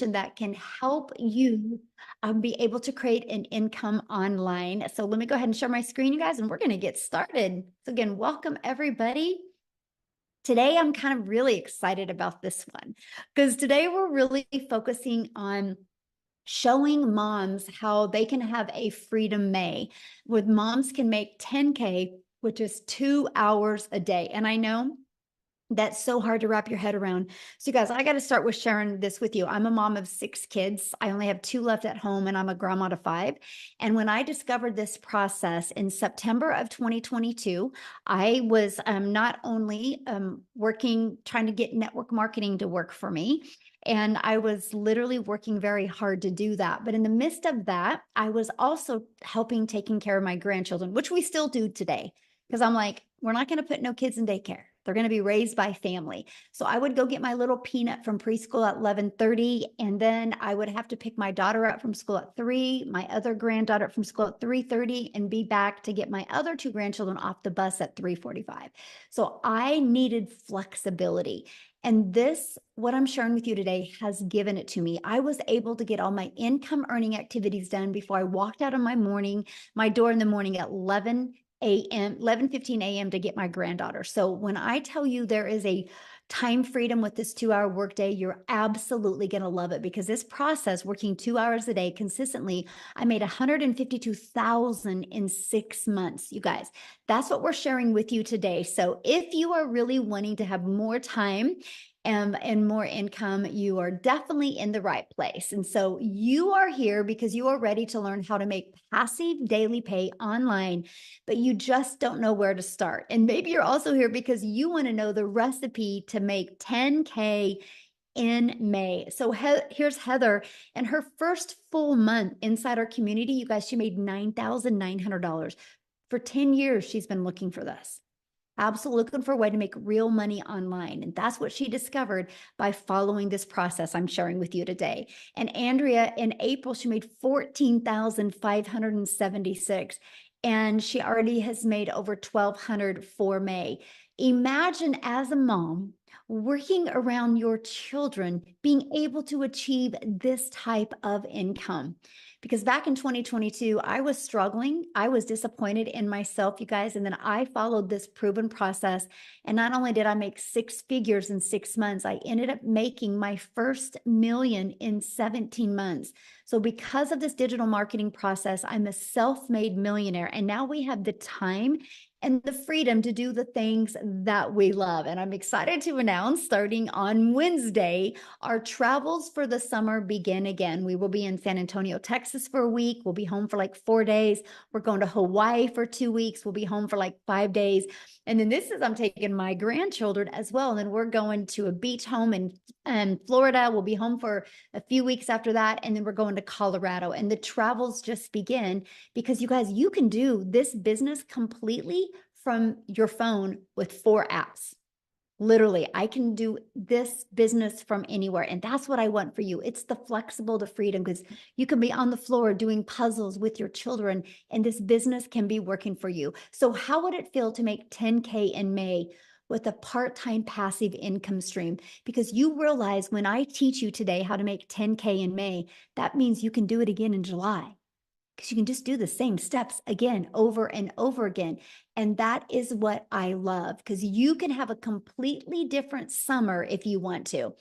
information that can help you be able to create an income online. So let me go ahead and share my screen, you guys, and we're going to get started. So again, welcome everybody. Today, I'm kind of really excited about this one because today we're really focusing on showing moms how they can have a Freedom May, where moms can make 10K, which is 2 hours a day. And I know that's so hard to wrap your head around. So you guys, I got to start with sharing this with you. I'm a mom of 6 kids. I only have 2 left at home, and I'm a grandma to 5. And when I discovered this process in September of 2022, I was not only working, trying to get network marketing to work for me, and I was literally working very hard to do that. But in the midst of that, I was also helping taking care of my grandchildren, which we still do today. Because I'm like, we're not going to put no kids in daycare. They're going to be raised by family. So I would go get my little peanut from preschool at 11:30, and then I would have to pick my daughter up from school at 3, my other granddaughter from school at 3:30, and be back to get my other 2 grandchildren off the bus at 3:45. So I needed flexibility. And this, what I'm sharing with you today, has given it to me. I was able to get all my income earning activities done before I walked out of my door in the morning at 11:15 a.m. to get my granddaughter. So when I tell you there is a time freedom with this 2-hour workday, you're absolutely going to love it, because this process, working 2 hours a day consistently, I made $152,000 in 6 months. You guys, that's what we're sharing with you today. So if you are really wanting to have more time and more income, you are definitely in the right place. And so you are here because you are ready to learn how to make passive daily pay online, but you just don't know where to start. And maybe you're also here because you want to know the recipe to make 10K in May. So here's Heather, and her first full month inside our community, you guys, she made $9,900. For 10 years, she's been looking for this. Absolutely looking for a way to make real money online. And that's what she discovered by following this process I'm sharing with you today. And Andrea, in April, she made $14,576. And she already has made over $1,200 for May. Imagine, as a mom, working around your children, being able to achieve this type of income. Because back in 2022, I was struggling. I was disappointed in myself, you guys. And then I followed this proven process. And not only did I make 6 figures in 6 months, I ended up making my first million in 17 months. So because of this digital marketing process, I'm a self-made millionaire. And now we have the time and the freedom to do the things that we love. And I'm excited to announce, starting on Wednesday, our travels for the summer begin again. We will be in San Antonio, Texas for a week. We'll be home for like 4 days. We're going to Hawaii for 2 weeks. We'll be home for like 5 days. And then I'm taking my grandchildren as well. And then we're going to a beach home in Florida. We'll be home for a few weeks after that. And then we're going to Colorado. And the travels just begin, because you guys, you can do this business completely from your phone with 4 apps. Literally, I can do this business from anywhere. And that's what I want for you. It's the flexible, the freedom, because you can be on the floor doing puzzles with your children, and this business can be working for you. So how would it feel to make 10K in May with a part-time passive income stream? Because you realize, when I teach you today how to make 10K in May, that means you can do it again in July, because you can just do the same steps again, over and over again. And that is what I love, because you can have a completely different summer if you want to.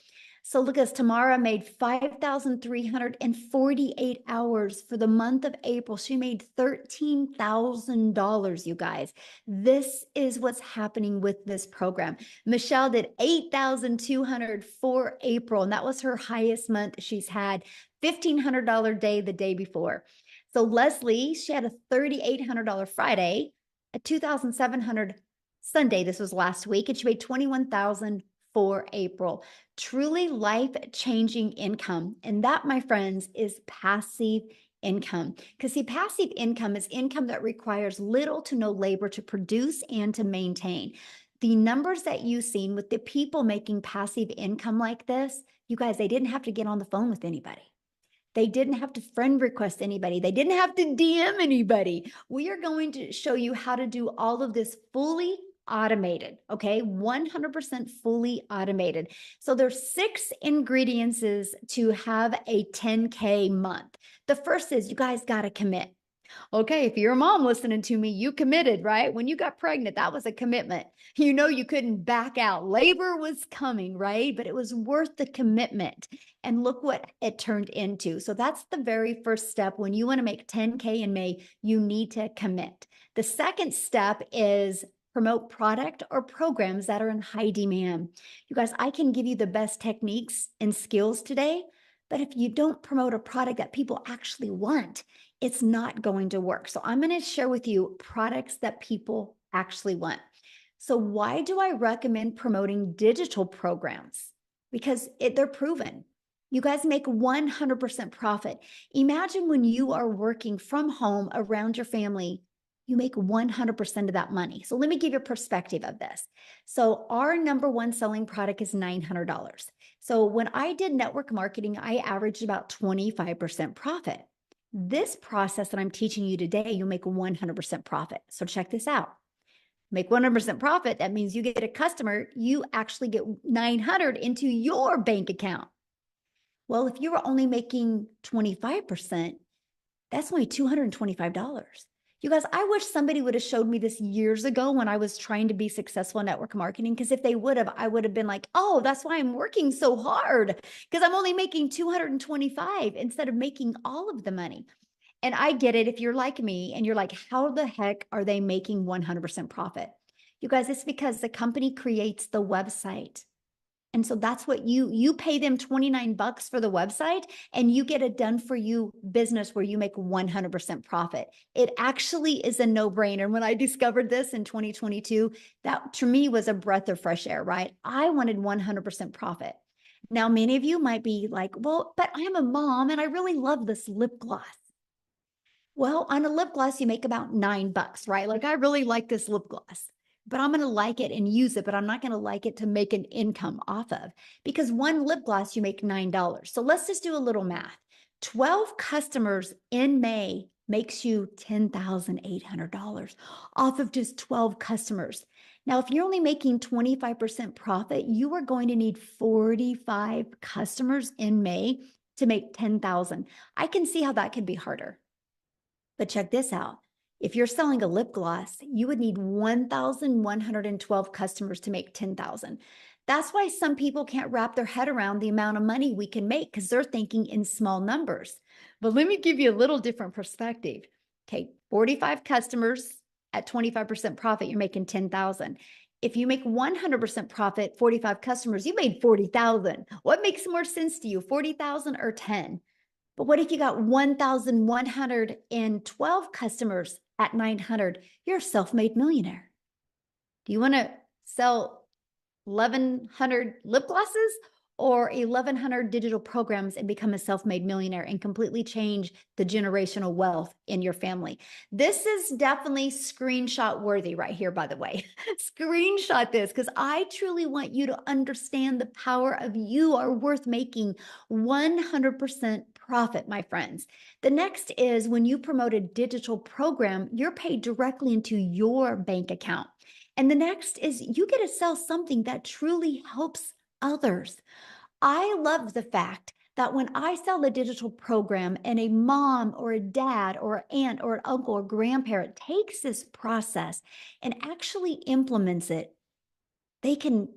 So look at this. Tamara made 5,348 hours for the month of April. She made $13,000, you guys. This is what's happening with this program. Michelle did 8,200 for April, and that was her highest month she's had. $1,500 day the day before. So Leslie, she had a $3,800 Friday, a $2,700 Sunday. This was last week, and she made $21,000 for April. Truly life-changing income. And that, my friends, is passive income. Because see, passive income is income that requires little to no labor to produce and to maintain. The numbers that you've seen with the people making passive income like this, you guys, they didn't have to get on the phone with anybody. They didn't have to friend request anybody. They didn't have to DM anybody. We are going to show you how to do all of this fully automated, okay? 100% fully automated. So there's 6 ingredients to have a 10K month. The first is you guys got to commit. Okay, if you're a mom listening to me, you committed, right? When you got pregnant, that was a commitment. You know, you couldn't back out. Labor was coming, right? But it was worth the commitment. And look what it turned into. So that's the very first step. When you want to make 10K in May, you need to commit. The second step is promote product or programs that are in high demand. You guys, I can give you the best techniques and skills today, but if you don't promote a product that people actually want, it's not going to work. So I'm going to share with you products that people actually want. So why do I recommend promoting digital programs? Because they're proven. You guys make 100% profit. Imagine when you are working from home around your family, you make 100% of that money. So let me give you a perspective of this. So our number one selling product is $900. So when I did network marketing, I averaged about 25% profit. This process that I'm teaching you today, you'll make 100% profit. So check this out. Make 100% profit. That means you get a customer, you actually get 900 into your bank account. Well, if you were only making 25%, that's only $225. You guys, I wish somebody would have showed me this years ago when I was trying to be successful in network marketing, because if they would have, I would have been like, oh, that's why I'm working so hard, because I'm only making 225 instead of making all of the money. And I get it if you're like me and you're like, how the heck are they making 100% profit? You guys, it's because the company creates the website. And so that's what you pay them $29 for the website and you get a done for you business where you make 100% profit. It actually is a no-brainer. When I discovered this in 2022, that to me was a breath of fresh air, right? I wanted 100% profit. Now, many of you might be like, well, but I'm a mom and I really love this lip gloss. Well, on a lip gloss, you make about $9, right? Like, I really like this lip gloss, but I'm going to like it and use it, but I'm not going to like it to make an income off of, because one lip gloss, you make $9. So let's just do a little math. 12 customers in May makes you $10,800 off of just 12 customers. Now, if you're only making 25% profit, you are going to need 45 customers in May to make 10,000. I can see how that could be harder. But check this out. If you're selling a lip gloss, you would need 1,112 customers to make 10,000. That's why some people can't wrap their head around the amount of money we can make, because they're thinking in small numbers. But let me give you a little different perspective. Okay, 45 customers at 25% profit, you're making 10,000. If you make 100% profit, 45 customers, you made 40,000. What makes more sense to you, 40,000 or 10? But what if you got 1,112 customers at 900? You're a self-made millionaire. Do you want to sell 1,100 lip glosses or 1,100 digital programs and become a self-made millionaire and completely change the generational wealth in your family? This is definitely screenshot worthy right here, by the way. Screenshot this, because I truly want you to understand the power of you are worth making 100% profit, my friends. The next is when you promote a digital program, you're paid directly into your bank account. And the next is you get to sell something that truly helps others. I love the fact that when I sell a digital program and a mom or a dad or an aunt or an uncle or grandparent takes this process and actually implements it, they can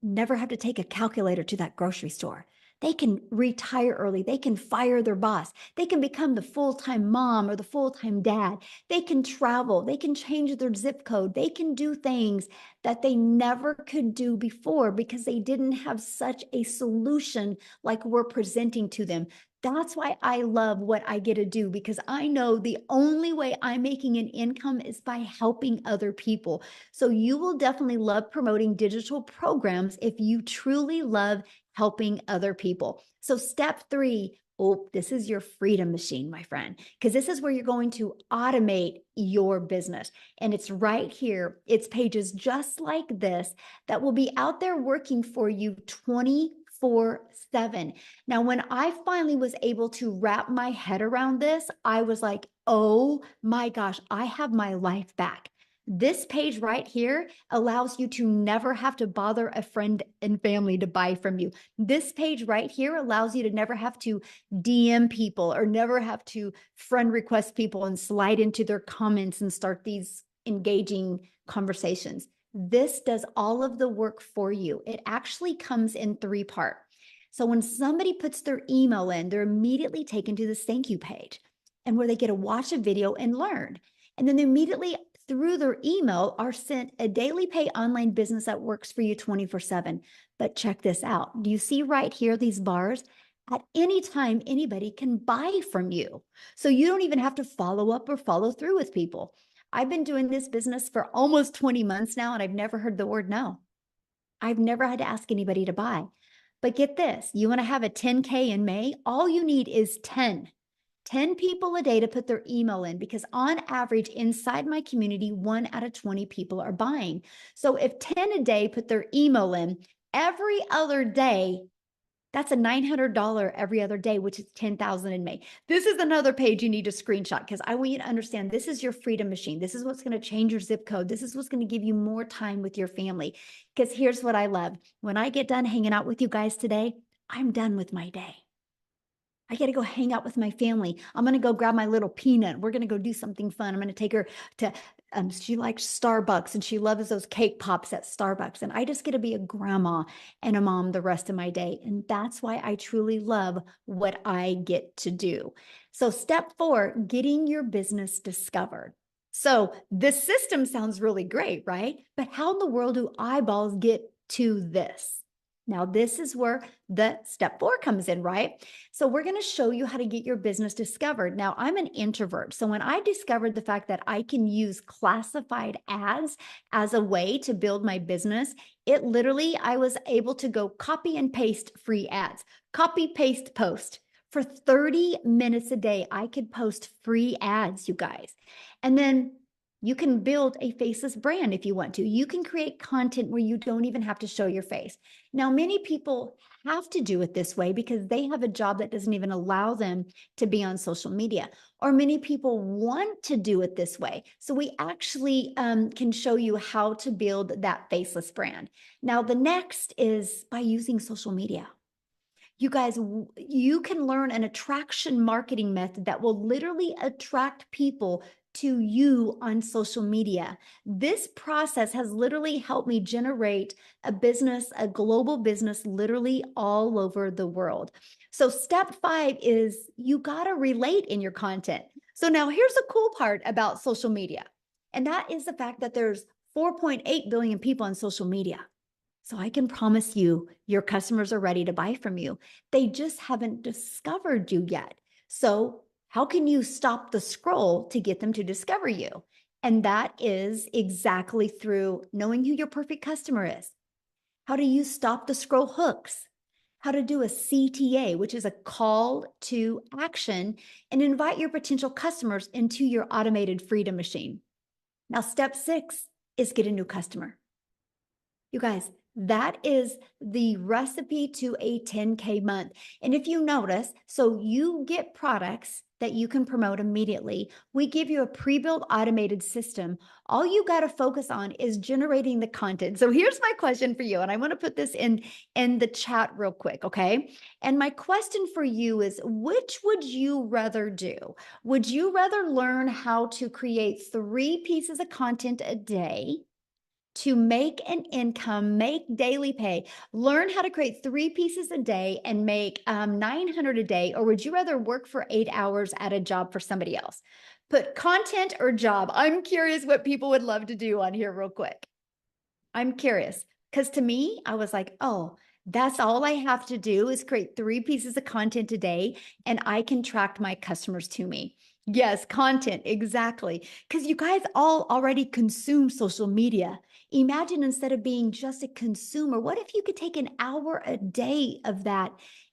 never have to take a calculator to that grocery store. They can retire early. They can fire their boss. They can become the full-time mom or the full-time dad. They can travel. They can change their zip code. They can do things that they never could do before because they didn't have such a solution like we're presenting to them. That's why I love what I get to do, because I know the only way I'm making an income is by helping other people. So you will definitely love promoting digital programs if you truly love helping other people. So step 3, oh, this is your freedom machine, my friend, because this is where you're going to automate your business. And it's right here. It's pages just like this that will be out there working for you 24/7. Now, when I finally was able to wrap my head around this, I was like, oh my gosh, I have my life back. This page right here allows you to never have to bother a friend and family to buy from you. This page right here allows you to never have to DM people or never have to friend request people and slide into their comments and start these engaging conversations. This does all of the work for you. It actually comes in 3 parts. So when somebody puts their email in, they're immediately taken to this thank you page and where they get to watch a video and learn. And then they immediately through their email are sent a daily pay online business that works for you 24/7. But check this out. Do you see right here, these bars? At any time, anybody can buy from you. So you don't even have to follow up or follow through with people. I've been doing this business for almost 20 months now, and I've never heard the word no. I've never had to ask anybody to buy. But get this, you want to have a 10K in May? All you need is 10 people a day to put their email in, because on average inside my community, 1 out of 20 people are buying. So if 10 a day put their email in every other day, that's a $900 every other day, which is 10,000 in May. This is another page you need to screenshot, because I want you to understand this is your freedom machine. This is what's going to change your zip code. This is what's going to give you more time with your family. Because here's what I love. When I get done hanging out with you guys today, I'm done with my day. I got to go hang out with my family. I'm going to go grab my little peanut. We're going to go do something fun. I'm going to take her to, she likes Starbucks and she loves those cake pops at Starbucks. And I just get to be a grandma and a mom the rest of my day. And that's why I truly love what I get to do. So step 4, getting your business discovered. So this system sounds really great, right? But how in the world do eyeballs get to this? Now, this is where the step 4 comes in, right? So we're going to show you how to get your business discovered. Now, I'm an introvert. So when I discovered the fact that I can use classified ads as a way to build my business, it literally, I was able to go copy and paste free ads, copy, paste, post. For 30 minutes a day, I could post free ads, you guys. And then you can build a faceless brand if you want to. You can create content where you don't even have to show your face. Now, many people have to do it this way because they have a job that doesn't even allow them to be on social media. Or many people want to do it this way. So we actually can show you how to build that faceless brand. Now, the next is by using social media. You guys, you can learn an attraction marketing method that will literally attract people to you on social media. This process has literally helped me generate a business, a global business, literally all over the world. So step 5 is you got to relate in your content. So now here's the cool part about social media. And that is the fact that there's 4.8 billion people on social media. So I can promise you, your customers are ready to buy from you. They just haven't discovered you yet. So how can you stop the scroll to get them to discover you? And that is exactly through knowing who your perfect customer is. How to use stop the scroll hooks. How to do a CTA, which is a call to action, and invite your potential customers into your automated freedom machine. Now, step 6 is get a new customer. You guys, that is the recipe to a 10K month. And if you notice, so you get products that you can promote immediately. We give you a pre-built automated system. All you got to focus on is generating the content. So here's my question for you. And I want to put this in the chat real quick, okay? And my question for you is, which would you rather do? Would you rather learn how to create 3 pieces of content a day to make an income, make daily pay, learn how to create 3 pieces a day and make 900 a day? Or would you rather work for 8 hours at a job for somebody else? Put content or job. I'm curious what people would love to do on here real quick. I'm curious, because to me, I was like, oh, that's all I have to do is create 3 pieces of content a day and I can track my customers to me. Yes, content, exactly. Because you guys all already consume social media. Imagine instead of being just a consumer, what if you could take an hour a day of that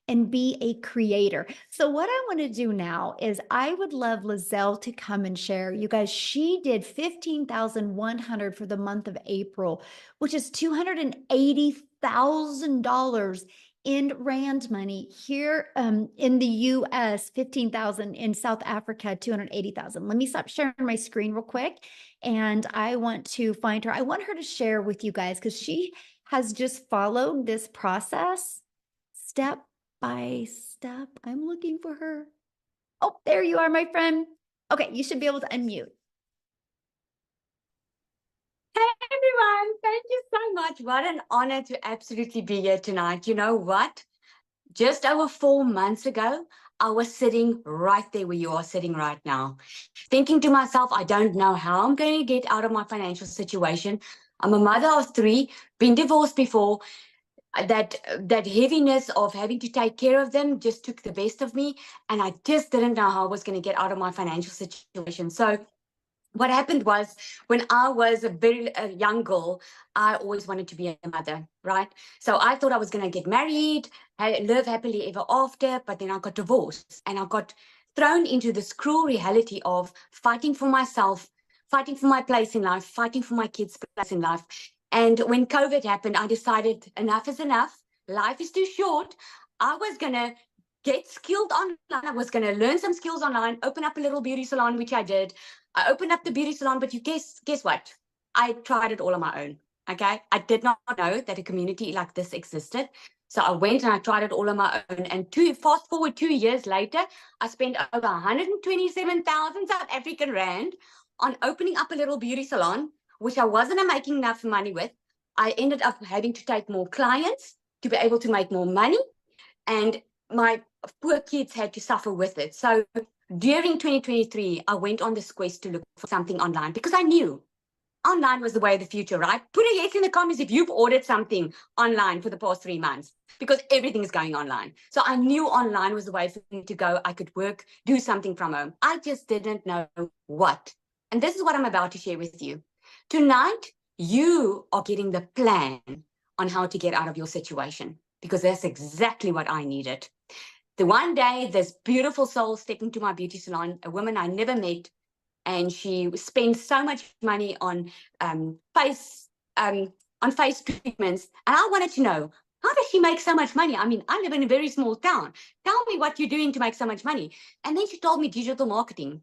and be a creator? So what I want to do now is I would love Lizelle to come and share. You guys, she did 15,100 for the month of April, which is $280,000 in rand money. Here in the US, 15,000. In South Africa, 280,000. Let me stop sharing my screen real quick. And I want to find her. I want her to share with you guys because she has just followed this process step by step. I'm looking for her. Oh, there you are, my friend. Okay, you should be able to unmute. Hey everyone, thank you so much. What an honor to absolutely be here tonight. You know what? Just over 4 months ago, I was sitting right there where you are sitting right now, thinking to myself, I don't know how I'm going to get out of my financial situation. I'm a mother of three, been divorced before. That heaviness of having to take care of them just took the best of me, and I just didn't know how I was going to get out of my financial situation. So what happened was, when I was a young girl, I always wanted to be a mother, right? So I thought I was going to get married, live happily ever after, but then I got divorced and I got thrown into this cruel reality of fighting for myself, fighting for my place in life, fighting for my kids' place in life. And when COVID happened, I decided enough is enough. Life is too short. I was going to get skilled online. I was going to learn some skills online, open up a little beauty salon, which I did. I opened up the beauty salon, but you guess what? I tried it all on my own. Okay. I did not know that a community like this existed. So I went and I tried it all on my own. And fast forward 2 years later, I spent over 127,000 South African Rand on opening up a little beauty salon, which I wasn't making enough money with. I ended up having to take more clients to be able to make more money. And my poor kids had to suffer with it. So during 2023, I went on this quest to look for something online because I knew online was the way of the future, right? Put a yes in the comments if you've ordered something online for the past 3 months, because everything is going online. So I knew online was the way for me to go. I could work, do something from home. I just didn't know what. And this is what I'm about to share with you. Tonight, you are getting the plan on how to get out of your situation, because that's exactly what I needed. The one day, this beautiful soul stepped into my beauty salon, a woman I never met, and she spent so much money on face treatments, and I wanted to know, how does she make so much money? I mean, I live in a very small town. Tell me what you're doing to make so much money. And then she told me digital marketing.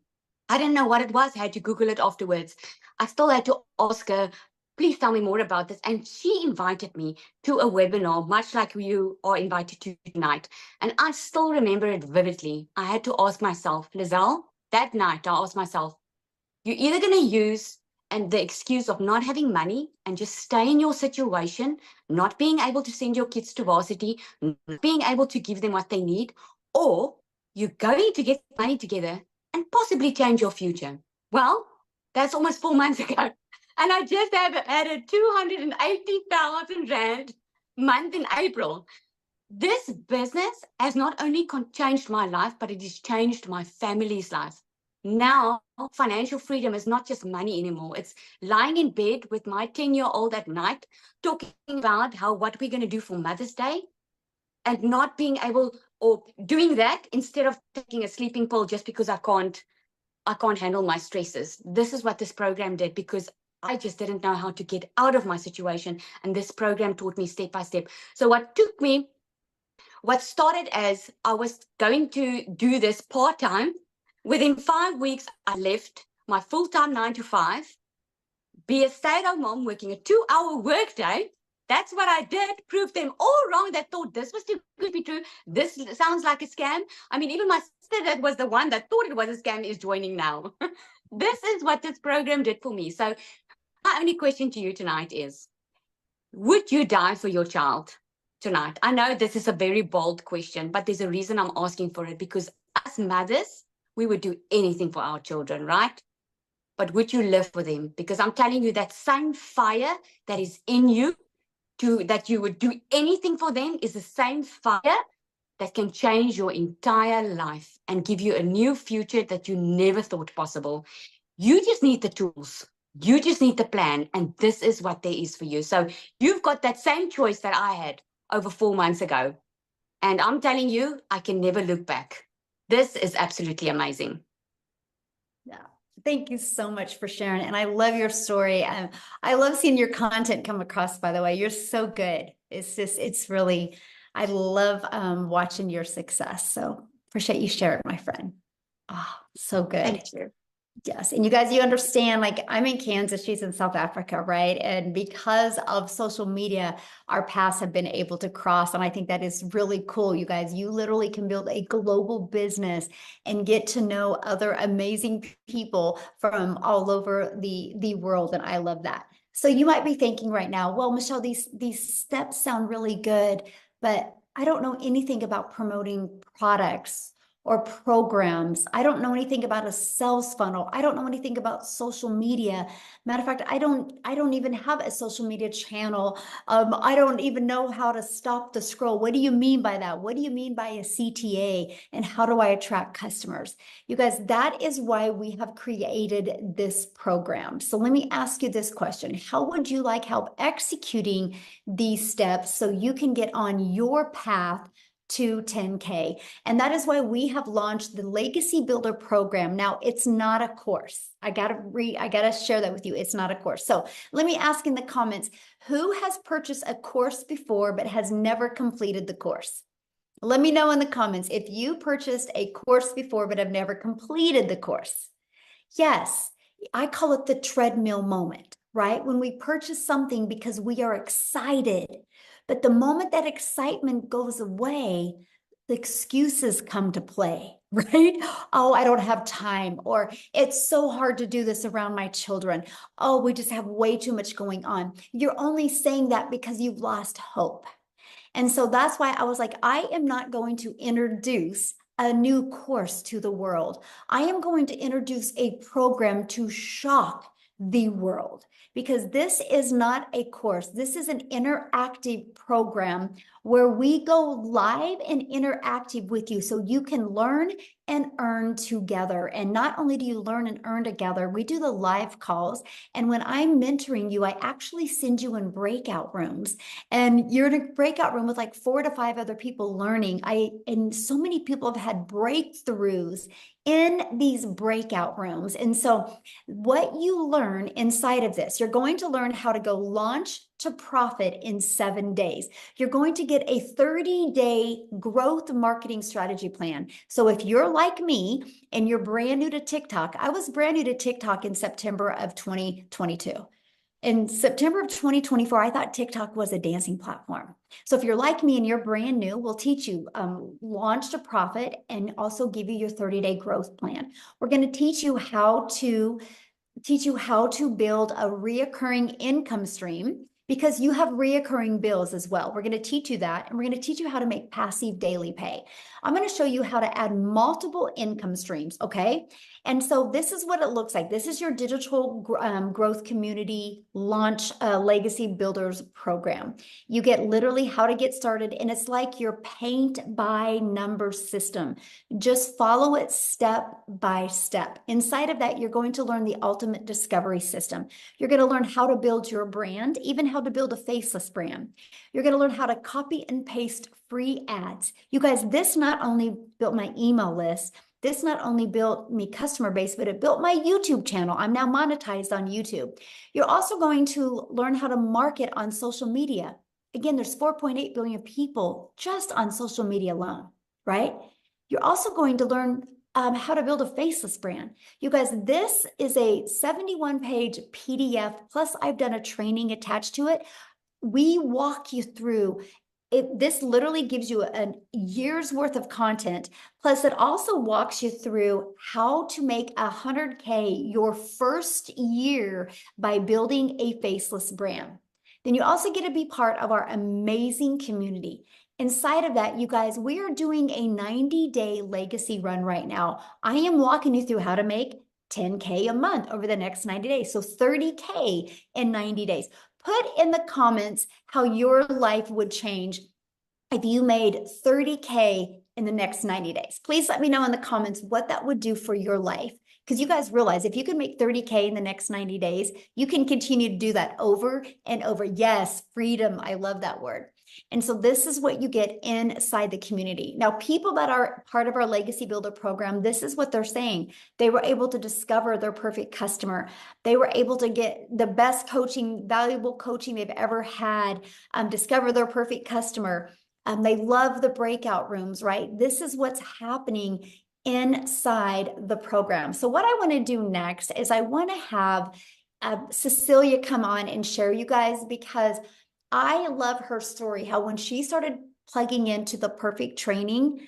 I didn't know what it was. I had to Google it afterwards. I still had to ask her, please tell me more about this. And she invited me to a webinar, much like you are invited to tonight. And I still remember it vividly. I had to ask myself, Lizelle, that night, I asked myself, you're either going to use and the excuse of not having money and just stay in your situation, not being able to send your kids to varsity, not being able to give them what they need, or you're going to get money together and possibly change your future. Well, that's almost 4 months ago. And I just have had a 280,000 Rand month in April. This business has not only changed my life, but it has changed my family's life. Now, financial freedom is not just money anymore. It's lying in bed with my 10-year-old at night, talking about what we're going to do for Mother's Day, and not being able, or doing that instead of taking a sleeping pill just because I can't handle my stresses. This is what this program did, because I just didn't know how to get out of my situation. And this program taught me step by step. So what started as I was going to do this part-time, within 5 weeks, I left my full-time 9 to 5, be a stay-at-home mom working a 2-hour workday. That's what I did. Proved them all wrong that thought this was too good to be true. This sounds like a scam. I mean, even my sister, that was the one that thought it was a scam, is joining now. This is what this program did for me. So my only question to you tonight is, would you die for your child tonight? I know this is a very bold question, but there's a reason I'm asking for it, because as mothers, we would do anything for our children, right? But would you live for them? Because I'm telling you, that same fire that is in you, that you would do anything for them, is the same fire that can change your entire life and give you a new future that you never thought possible. You just need the tools. You just need the plan. And this is what there is for you. So you've got that same choice that I had over 4 months ago. And I'm telling you, I can never look back. This is absolutely amazing. Yeah. Thank you so much for sharing. And I love your story. I love seeing your content come across, by the way. You're so good. It's really, I love watching your success. So appreciate you sharing, my friend. Oh, so good. Thank you. Yes. And you guys, you understand, like I'm in Kansas, she's in South Africa, right? And because of social media, our paths have been able to cross. And I think that is really cool. You guys, you literally can build a global business and get to know other amazing people from all over the world. And I love that. So you might be thinking right now, well, Michelle, these steps sound really good, but I don't know anything about promoting products or programs. I don't know anything about a sales funnel. I don't know anything about social media. Matter of fact, I don't even have a social media channel. I don't even know how to stop the scroll. What do you mean by that? What do you mean by a CTA? And how do I attract customers? You guys, that is why we have created this program. So let me ask you this question. How would you like help executing these steps so you can get on your path to 10K? And that is why we have launched the Legacy Builder program. Now, it's not a course. I gotta share that with you. It's not a course. So let me ask in the comments, who has purchased a course before but has never completed the course? Let me know in the comments if you purchased a course before but have never completed the course. Yes, I call it the treadmill moment, right? When we purchase something because we are excited, but the moment that excitement goes away, the excuses come to play, right? Oh, I don't have time, or it's so hard to do this around my children. Oh, we just have way too much going on. You're only saying that because you've lost hope. And so that's why I was like, I am not going to introduce a new course to the world. I am going to introduce a program to shock the world, because this is not a course. This is an interactive program where we go live and interactive with you so you can learn and earn together. And not only do you learn and earn together, we do the live calls. And when I'm mentoring you, I actually send you in breakout rooms, and you're in a breakout room with like 4 to 5 other people learning. And so many people have had breakthroughs in these breakout rooms. And so what you learn inside of this, you're going to learn how to go launch to profit in 7 days. You're going to get a 30-day growth marketing strategy plan. So if you're like me and you're brand new to TikTok, I was brand new to TikTok in September of 2022. In September of 2024, I thought TikTok was a dancing platform. So if you're like me and you're brand new, we'll teach you launch to profit and also give you your 30-day growth plan. We're going to teach you how to build a reoccurring income stream, because you have reoccurring bills as well. We're going to teach you that, and we're going to teach you how to make passive daily pay. I'm going to show you how to add multiple income streams, okay? And so this is what it looks like. This is your digital growth community launch legacy builders program. You get literally how to get started, and it's like your paint by number system. Just follow it step by step. Inside of that, you're going to learn the ultimate discovery system. You're going to learn how to build your brand, even how to build a faceless brand. You're going to learn how to copy and paste free ads. You guys, this not only built my email list, this not only built me customer base, but it built my YouTube channel. I'm now monetized on YouTube. You're also going to learn how to market on social media. Again, there's 4.8 billion people just on social media alone, right? You're also going to learn how to build a faceless brand. You guys, this is a 71-page PDF, plus I've done a training attached to it. We walk you through it. This literally gives you a year's worth of content. Plus, it also walks you through how to make 100K your first year by building a faceless brand. Then you also get to be part of our amazing community. Inside of that, you guys, we are doing a 90-day legacy run right now. I am walking you through how to make 10K a month over the next 90 days. So 30K in 90 days. Put in the comments how your life would change if you made 30K in the next 90 days. Please let me know in the comments what that would do for your life. Because you guys realize if you can make 30K in the next 90 days, you can continue to do that over and over. Yes, freedom. I love that word. And so this is what you get inside the community. Now, people that are part of our Legacy Builder program, this is what they're saying. They were able to discover their perfect customer. They were able to get the best coaching, valuable coaching they've ever had, discover their perfect customer. They love the breakout rooms, right? This is what's happening inside the program. So what I want to do next is I want to have Cecilia come on and share you guys, because I love her story, how when she started plugging into the perfect training,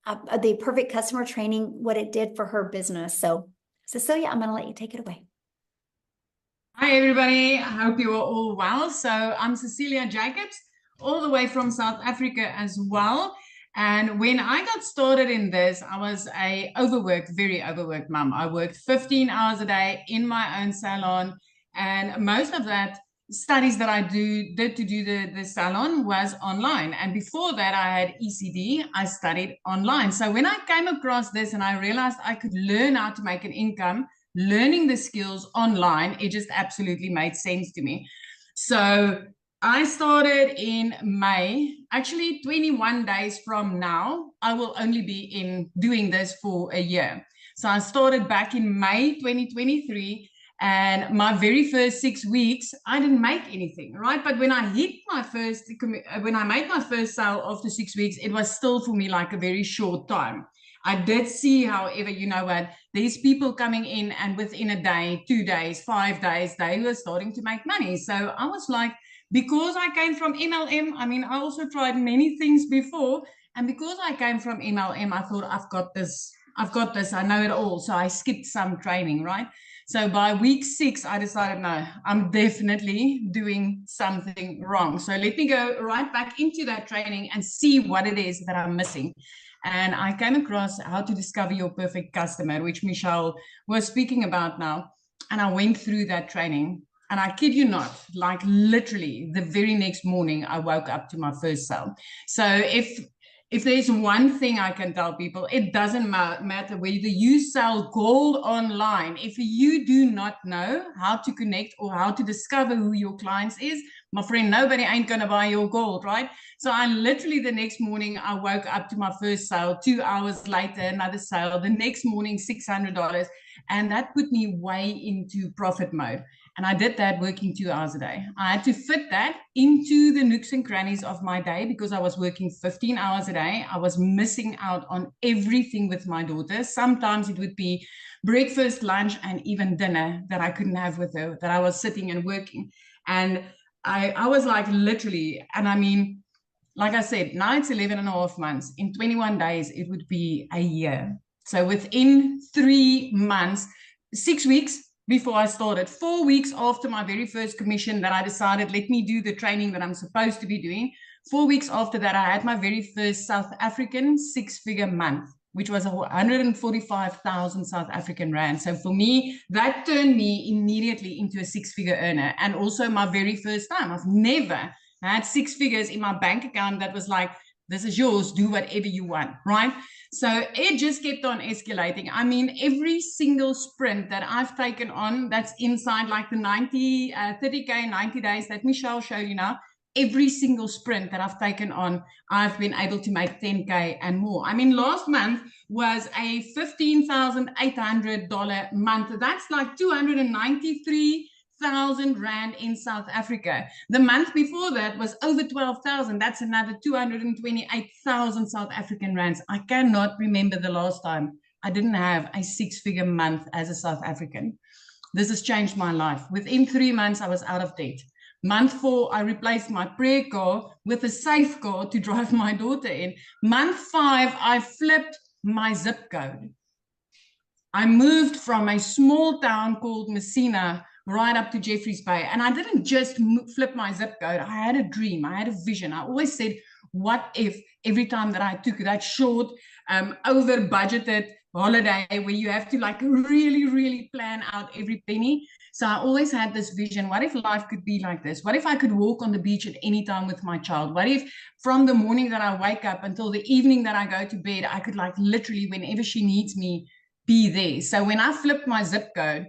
the perfect customer training, what it did for her business. So Cecilia, I'm going to let you take it away. Hi, everybody. I hope you are all well. So I'm Cecilia Jacobs, all the way from South Africa as well. And when I got started in this, I was a overworked, very overworked mom. I worked 15 hours a day in my own salon. And most of that studies that I did to do the salon was online. And before that, I had ECD. I studied online. So when I came across this and I realized I could learn how to make an income, learning the skills online, it just absolutely made sense to me. So I started in May. Actually, 21 days from now, I will only be in doing this for a year. So I started back in May 2023. And my very first 6 weeks, I didn't make anything, right? But when I made my first sale after 6 weeks, it was still for me like a very short time. I did see, however, you know what, there's people coming in and within a day, 2 days, 5 days, they were starting to make money. So I was like, because I came from MLM, I mean, I also tried many things before. And because I came from MLM, I thought, I've got this, I know it all. So I skipped some training, right? So by week 6, I decided, no, I'm definitely doing something wrong. So let me go right back into that training and see what it is that I'm missing. And I came across how to discover your perfect customer, which Michelle was speaking about now. And I went through that training. And I kid you not, like literally the very next morning, I woke up to my first sale. So if there's one thing I can tell people, it doesn't matter whether you sell gold online. If you do not know how to connect or how to discover who your clients is, my friend, nobody ain't going to buy your gold, right? So I literally the next morning, I woke up to my first sale. 2 hours later, another sale. The next morning, $600. And that put me way into profit mode. And I did that working 2 hours a day. I had to fit that into the nooks and crannies of my day because I was working 15 hours a day. I was missing out on everything with my daughter. Sometimes it would be breakfast, lunch, and even dinner that I couldn't have with her, that I was sitting and working. And I was like literally, and I mean, like I said, now it's 11 and a half months. In 21 days, it would be a year. So within 3 months, 6 weeks before I started, 4 weeks after my very first commission that I decided, let me do the training that I'm supposed to be doing. 4 weeks after that, I had my very first South African 6-figure month, which was 145,000 South African rand. So for me, that turned me immediately into a 6-figure earner. And also my very first time. I've never had 6 figures in my bank account that was like, this is yours, do whatever you want, right? So it just kept on escalating. I mean, every single sprint that I've taken on that's inside like the 30K, 90 days that Michelle showed you now, every single sprint that I've taken on, I've been able to make 10K and more. I mean, last month was a $15,800 month. That's like 293,000 rand in South Africa. The month before that was over 12,000. That's another 228,000 South African rands. I cannot remember the last time I didn't have a 6-figure month as a South African. This has changed my life. Within 3 months, I was out of debt. Month 4, I replaced my prayer car with a safe car to drive my daughter in. Month 5, I flipped my zip code. I moved from a small town called Messina right up to Jeffreys Bay. And I didn't just flip my zip code. I had a dream. I had a vision. I always said, what if every time that I took that short, over budgeted holiday where you have to like really, really plan out every penny. So I always had this vision. What if life could be like this? What if I could walk on the beach at any time with my child? What if from the morning that I wake up until the evening that I go to bed, I could like literally whenever she needs me, be there. So when I flipped my zip code,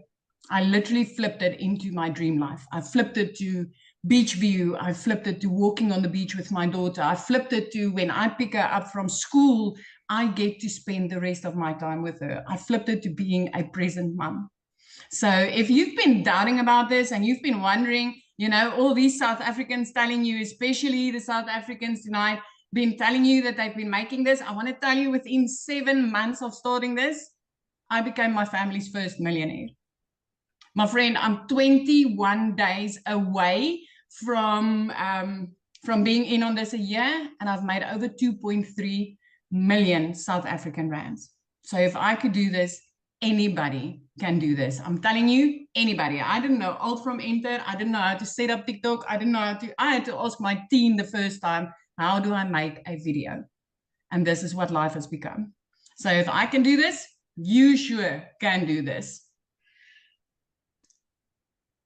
I literally flipped it into my dream life. I flipped it to beach view. I flipped it to walking on the beach with my daughter. I flipped it to when I pick her up from school, I get to spend the rest of my time with her. I flipped it to being a present mom. So if you've been doubting about this and you've been wondering, you know, all these South Africans telling you, especially the South Africans tonight, been telling you that they've been making this. I want to tell you, within 7 months of starting this, I became my family's first millionaire. My friend, I'm 21 days away from being in on this a year, and I've made over 2.3 million South African rands. So if I could do this, anybody can do this. I'm telling you, anybody. I didn't know alt from enter. I didn't know how to set up TikTok. I had to ask my team the first time, how do I make a video? And this is what life has become. So if I can do this, you sure can do this.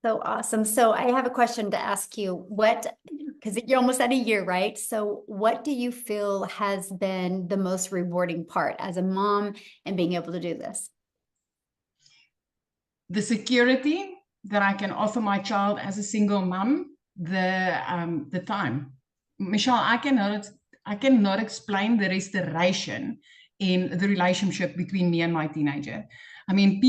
So awesome. So I have a question to ask you. Because you're almost at a year, right? So what do you feel has been the most rewarding part as a mom and being able to do this? The security that I can offer my child as a single mom, the time. Michelle, I cannot explain the restoration in the relationship between me and my teenager. I mean,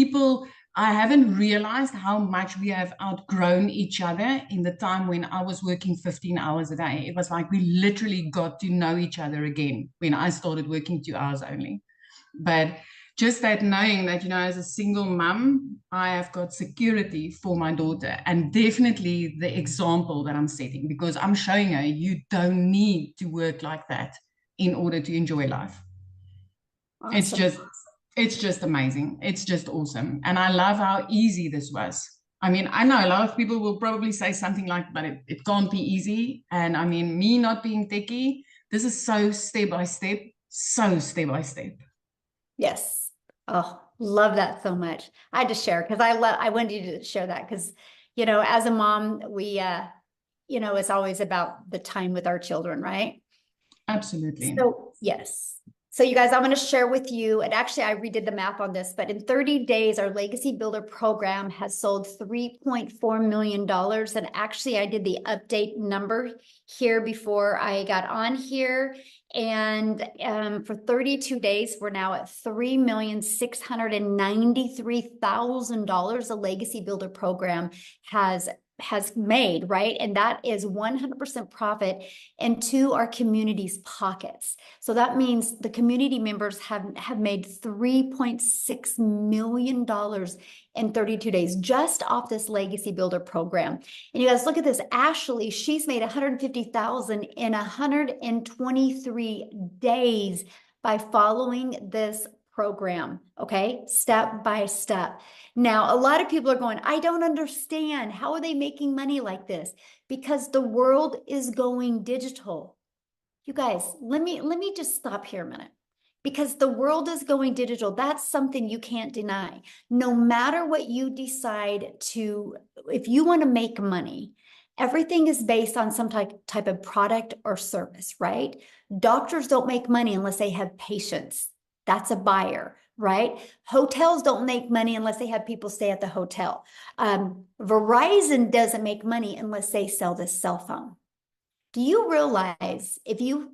I haven't realized how much we have outgrown each other in the time when I was working 15 hours a day. It was like we literally got to know each other again when I started working 2 hours only. But just that knowing that, as a single mom, I have got security for my daughter, and definitely the example that I'm setting, because I'm showing her you don't need to work like that in order to enjoy life. Awesome. It's just amazing. It's just awesome. And I love how easy this was. I mean, I know a lot of people will probably say something like, but it can't be easy. And I mean, me not being techie, this is so step by step. Yes. Oh, love that so much. I had to share because I wanted you to share that because, as a mom, we, it's always about the time with our children, right? Absolutely. So, yes. So you guys, I'm going to share with you, and actually I redid the math on this, but in 30 days, our Legacy Builder program has sold $3.4 million. And actually I did the update number here before I got on here. And for 32 days, we're now at $3,693,000 the Legacy Builder program has made, right? And that is 100% profit into our community's pockets. So that means the community members have made $3.6 million in 32 days just off this Legacy Builder program. And you guys look at this, Ashley, she's made $150,000 in 123 days by following this program, okay? Step by step. Now, a lot of people are going, I don't understand. How are they making money like this? Because the world is going digital. You guys, let me just stop here a minute. Because the world is going digital. That's something you can't deny. No matter what you decide to, if you want to make money, everything is based on some type of product or service, right? Doctors don't make money unless they have patients. That's a buyer, right? Hotels don't make money unless they have people stay at the hotel. Verizon doesn't make money unless they sell this cell phone. Do you realize if you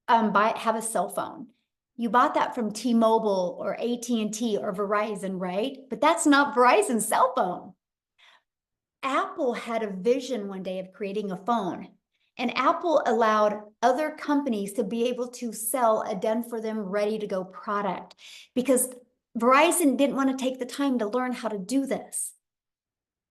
have a cell phone, you bought that from T-Mobile or AT&T or Verizon, right? But that's not Verizon's cell phone. Apple had a vision one day of creating a phone, and Apple allowed other companies to be able to sell a done-for-them, ready-to-go product because Verizon didn't want to take the time to learn how to do this,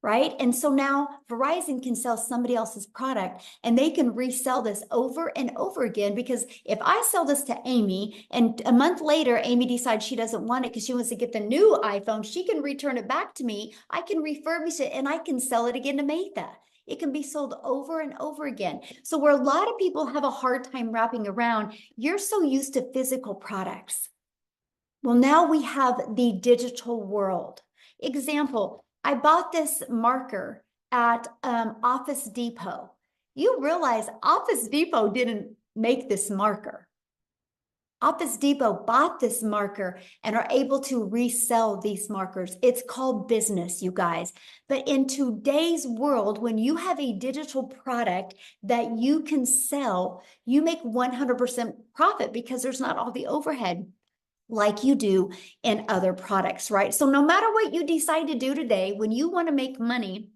right? And so now Verizon can sell somebody else's product and they can resell this over and over again, because if I sell this to Amy and a month later, Amy decides she doesn't want it because she wants to get the new iPhone, she can return it back to me. I can refurbish it and I can sell it again to Maytha. It can be sold over and over again. So where a lot of people have a hard time wrapping around, you're so used to physical products. Well, now we have the digital world. Example, I bought this marker at Office Depot. You realize Office Depot didn't make this marker. Office Depot bought this marker and are able to resell these markers. It's called business, you guys. But in today's world, when you have a digital product that you can sell, you make 100% profit because there's not all the overhead like you do in other products, right? So no matter what you decide to do today, when you want to make money,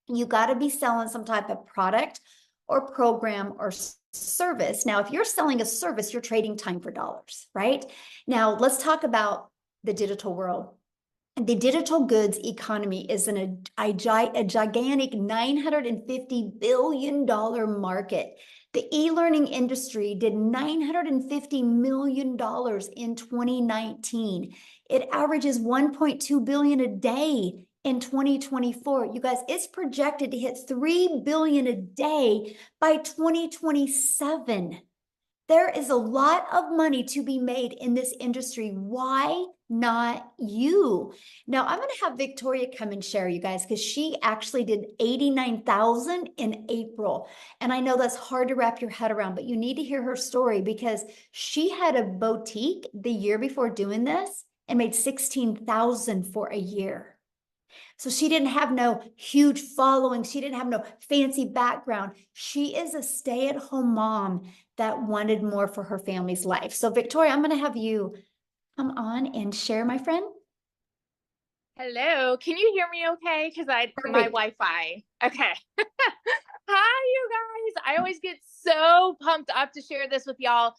you got to be selling some type of product or program or service. Now, if you're selling a service, you're trading time for dollars, right? Now, let's talk about the digital world. The digital goods economy is a gigantic $950 billion market. The e-learning industry did $950 million in 2019. It averages $1.2 billion a day in 2024. You guys, it's projected to hit $3 billion a day by 2027. There is a lot of money to be made in this industry. Why not you? Now, I'm going to have Victoria come and share, you guys, because she actually did 89,000 in April. And I know that's hard to wrap your head around, but you need to hear her story because she had a boutique the year before doing this and made 16,000 for a year. So she didn't have no huge following. She didn't have no fancy background. She is a stay-at-home mom that wanted more for her family's life. So Victoria, I'm going to have you come on and share, my friend. Hello, can you hear me okay? Because my Wi-Fi. Okay. Hi, you guys. I always get so pumped up to share this with y'all.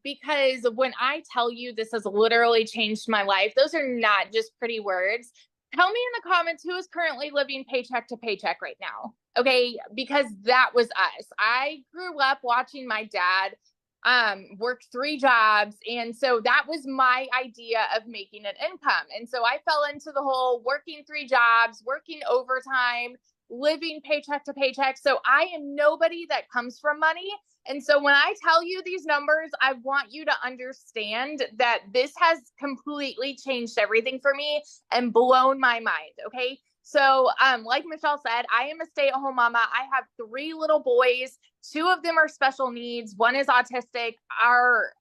Because when I tell you this has literally changed my life, those are not just pretty words. Tell me in the comments who is currently living paycheck to paycheck right now. Okay, because that was us. I grew up watching my dad work 3 jobs. And so that was my idea of making an income. And so I fell into the whole working 3 jobs, working overtime, living paycheck to paycheck. So I am nobody that comes from money. And so when I tell you these numbers, I want you to understand that this has completely changed everything for me and blown my mind. Okay. So, like Michelle said, I am a stay-at-home mama. I have 3 little boys. 2 of them are special needs. 1 is autistic. Our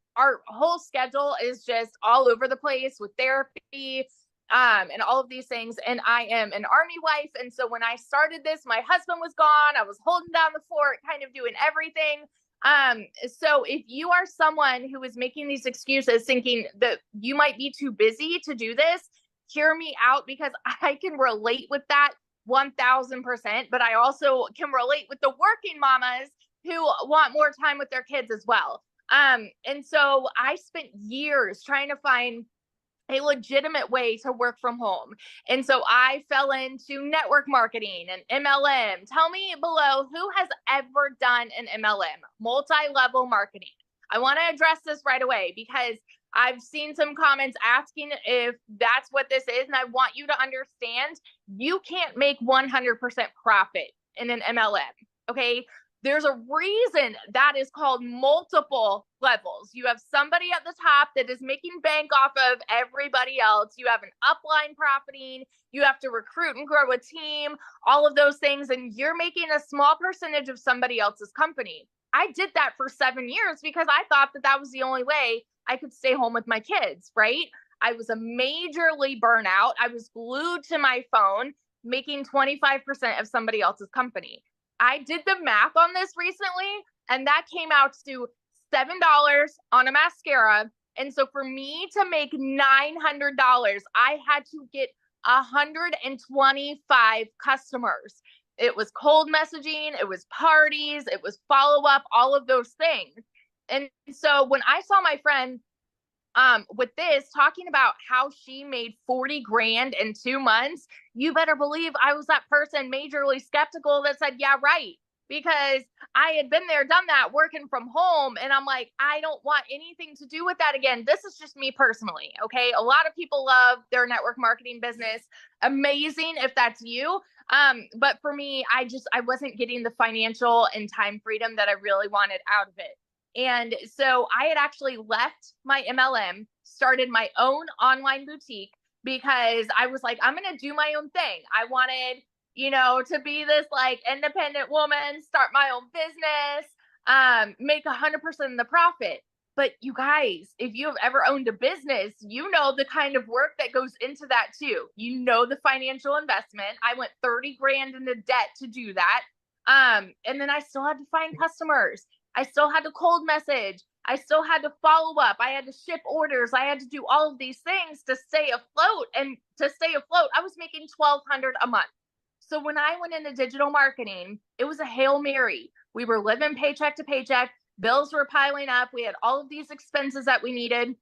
whole schedule is just all over the place with therapy, and all of these things. And I am an Army wife. And so when I started this, my husband was gone. I was holding down the fort, kind of doing everything. So if you are someone who is making these excuses thinking that you might be too busy to do this, hear me out, because I can relate with that 1000%, but I also can relate with the working mamas who want more time with their kids as well. And so I spent years trying to find a legitimate way to work from home. And so I fell into network marketing and MLM. Tell me below, who has ever done an MLM, multi-level marketing? I want to address this right away because I've seen some comments asking if that's what this is. And I want you to understand, you can't make 100% profit in an MLM. Okay. There's a reason that is called multiple levels. You have somebody at the top that is making bank off of everybody else. You have an upline profiting. You have to recruit and grow a team, all of those things. And you're making a small percentage of somebody else's company. I did that for 7 years because I thought that that was the only way I could stay home with my kids, right? I was a majorly burnout. I was glued to my phone, making 25% of somebody else's company. I did the math on this recently, and that came out to $7 on a mascara. And so for me to make $900, I had to get 125 customers. It was cold messaging, it was parties, it was follow-up, all of those things. And so when I saw my friend with this talking about how she made 40 grand in 2 months, you better believe I was that person majorly skeptical that said, yeah, right. Because I had been there, done that, working from home. And I'm like, I don't want anything to do with that again. This is just me personally. Okay. A lot of people love their network marketing business. Amazing if that's you. But for me, I wasn't getting the financial and time freedom that I really wanted out of it. And so I had actually left my MLM, started my own online boutique because I was like, I'm going to do my own thing. I wanted, to be this like independent woman, start my own business, make 100% of the profit. But you guys, if you have ever owned a business, you know the kind of work that goes into that too. You know the financial investment. I went 30 grand into debt to do that. And then I still had to find customers. I still had to cold message. I still had to follow up. I had to ship orders. I had to do all of these things to stay afloat. And to stay afloat, I was making $1,200 a month. So when I went into digital marketing, it was a Hail Mary. We were living paycheck to paycheck. Bills were piling up. We had all of these expenses that we needed.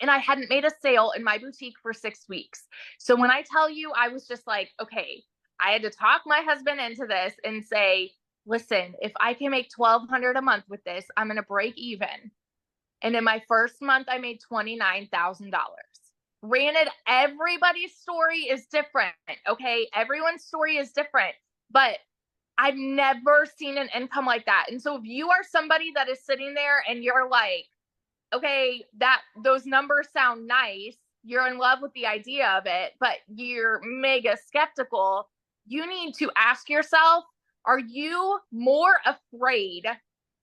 And I hadn't made a sale in my boutique for 6 weeks. So when I tell you, I was just like, okay, I had to talk my husband into this and say, listen, if I can make $1,200 a month with this, I'm going to break even. And in my first month, I made $29,000. Granted, everybody's story is different. Okay. Everyone's story is different, but I've never seen an income like that. And so if you are somebody that is sitting there and you're like, okay, those numbers sound nice, you're in love with the idea of it, but you're mega skeptical, you need to ask yourself, are you more afraid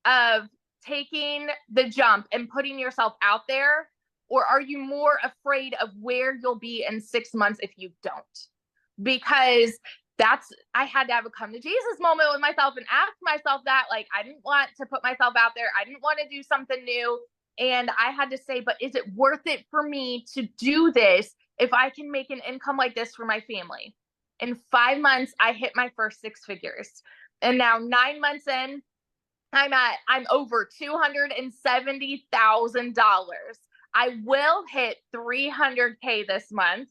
of taking the jump and putting yourself out there? Or are you more afraid of where you'll be in 6 months if you don't? Because I had to have a come to Jesus moment with myself and ask myself that. Like, I didn't want to put myself out there. I didn't want to do something new. And I had to say, but is it worth it for me to do this if I can make an income like this for my family? In 5 months, I hit my first 6 figures. And now 9 months in, I'm over $270,000. I will hit 300K this month.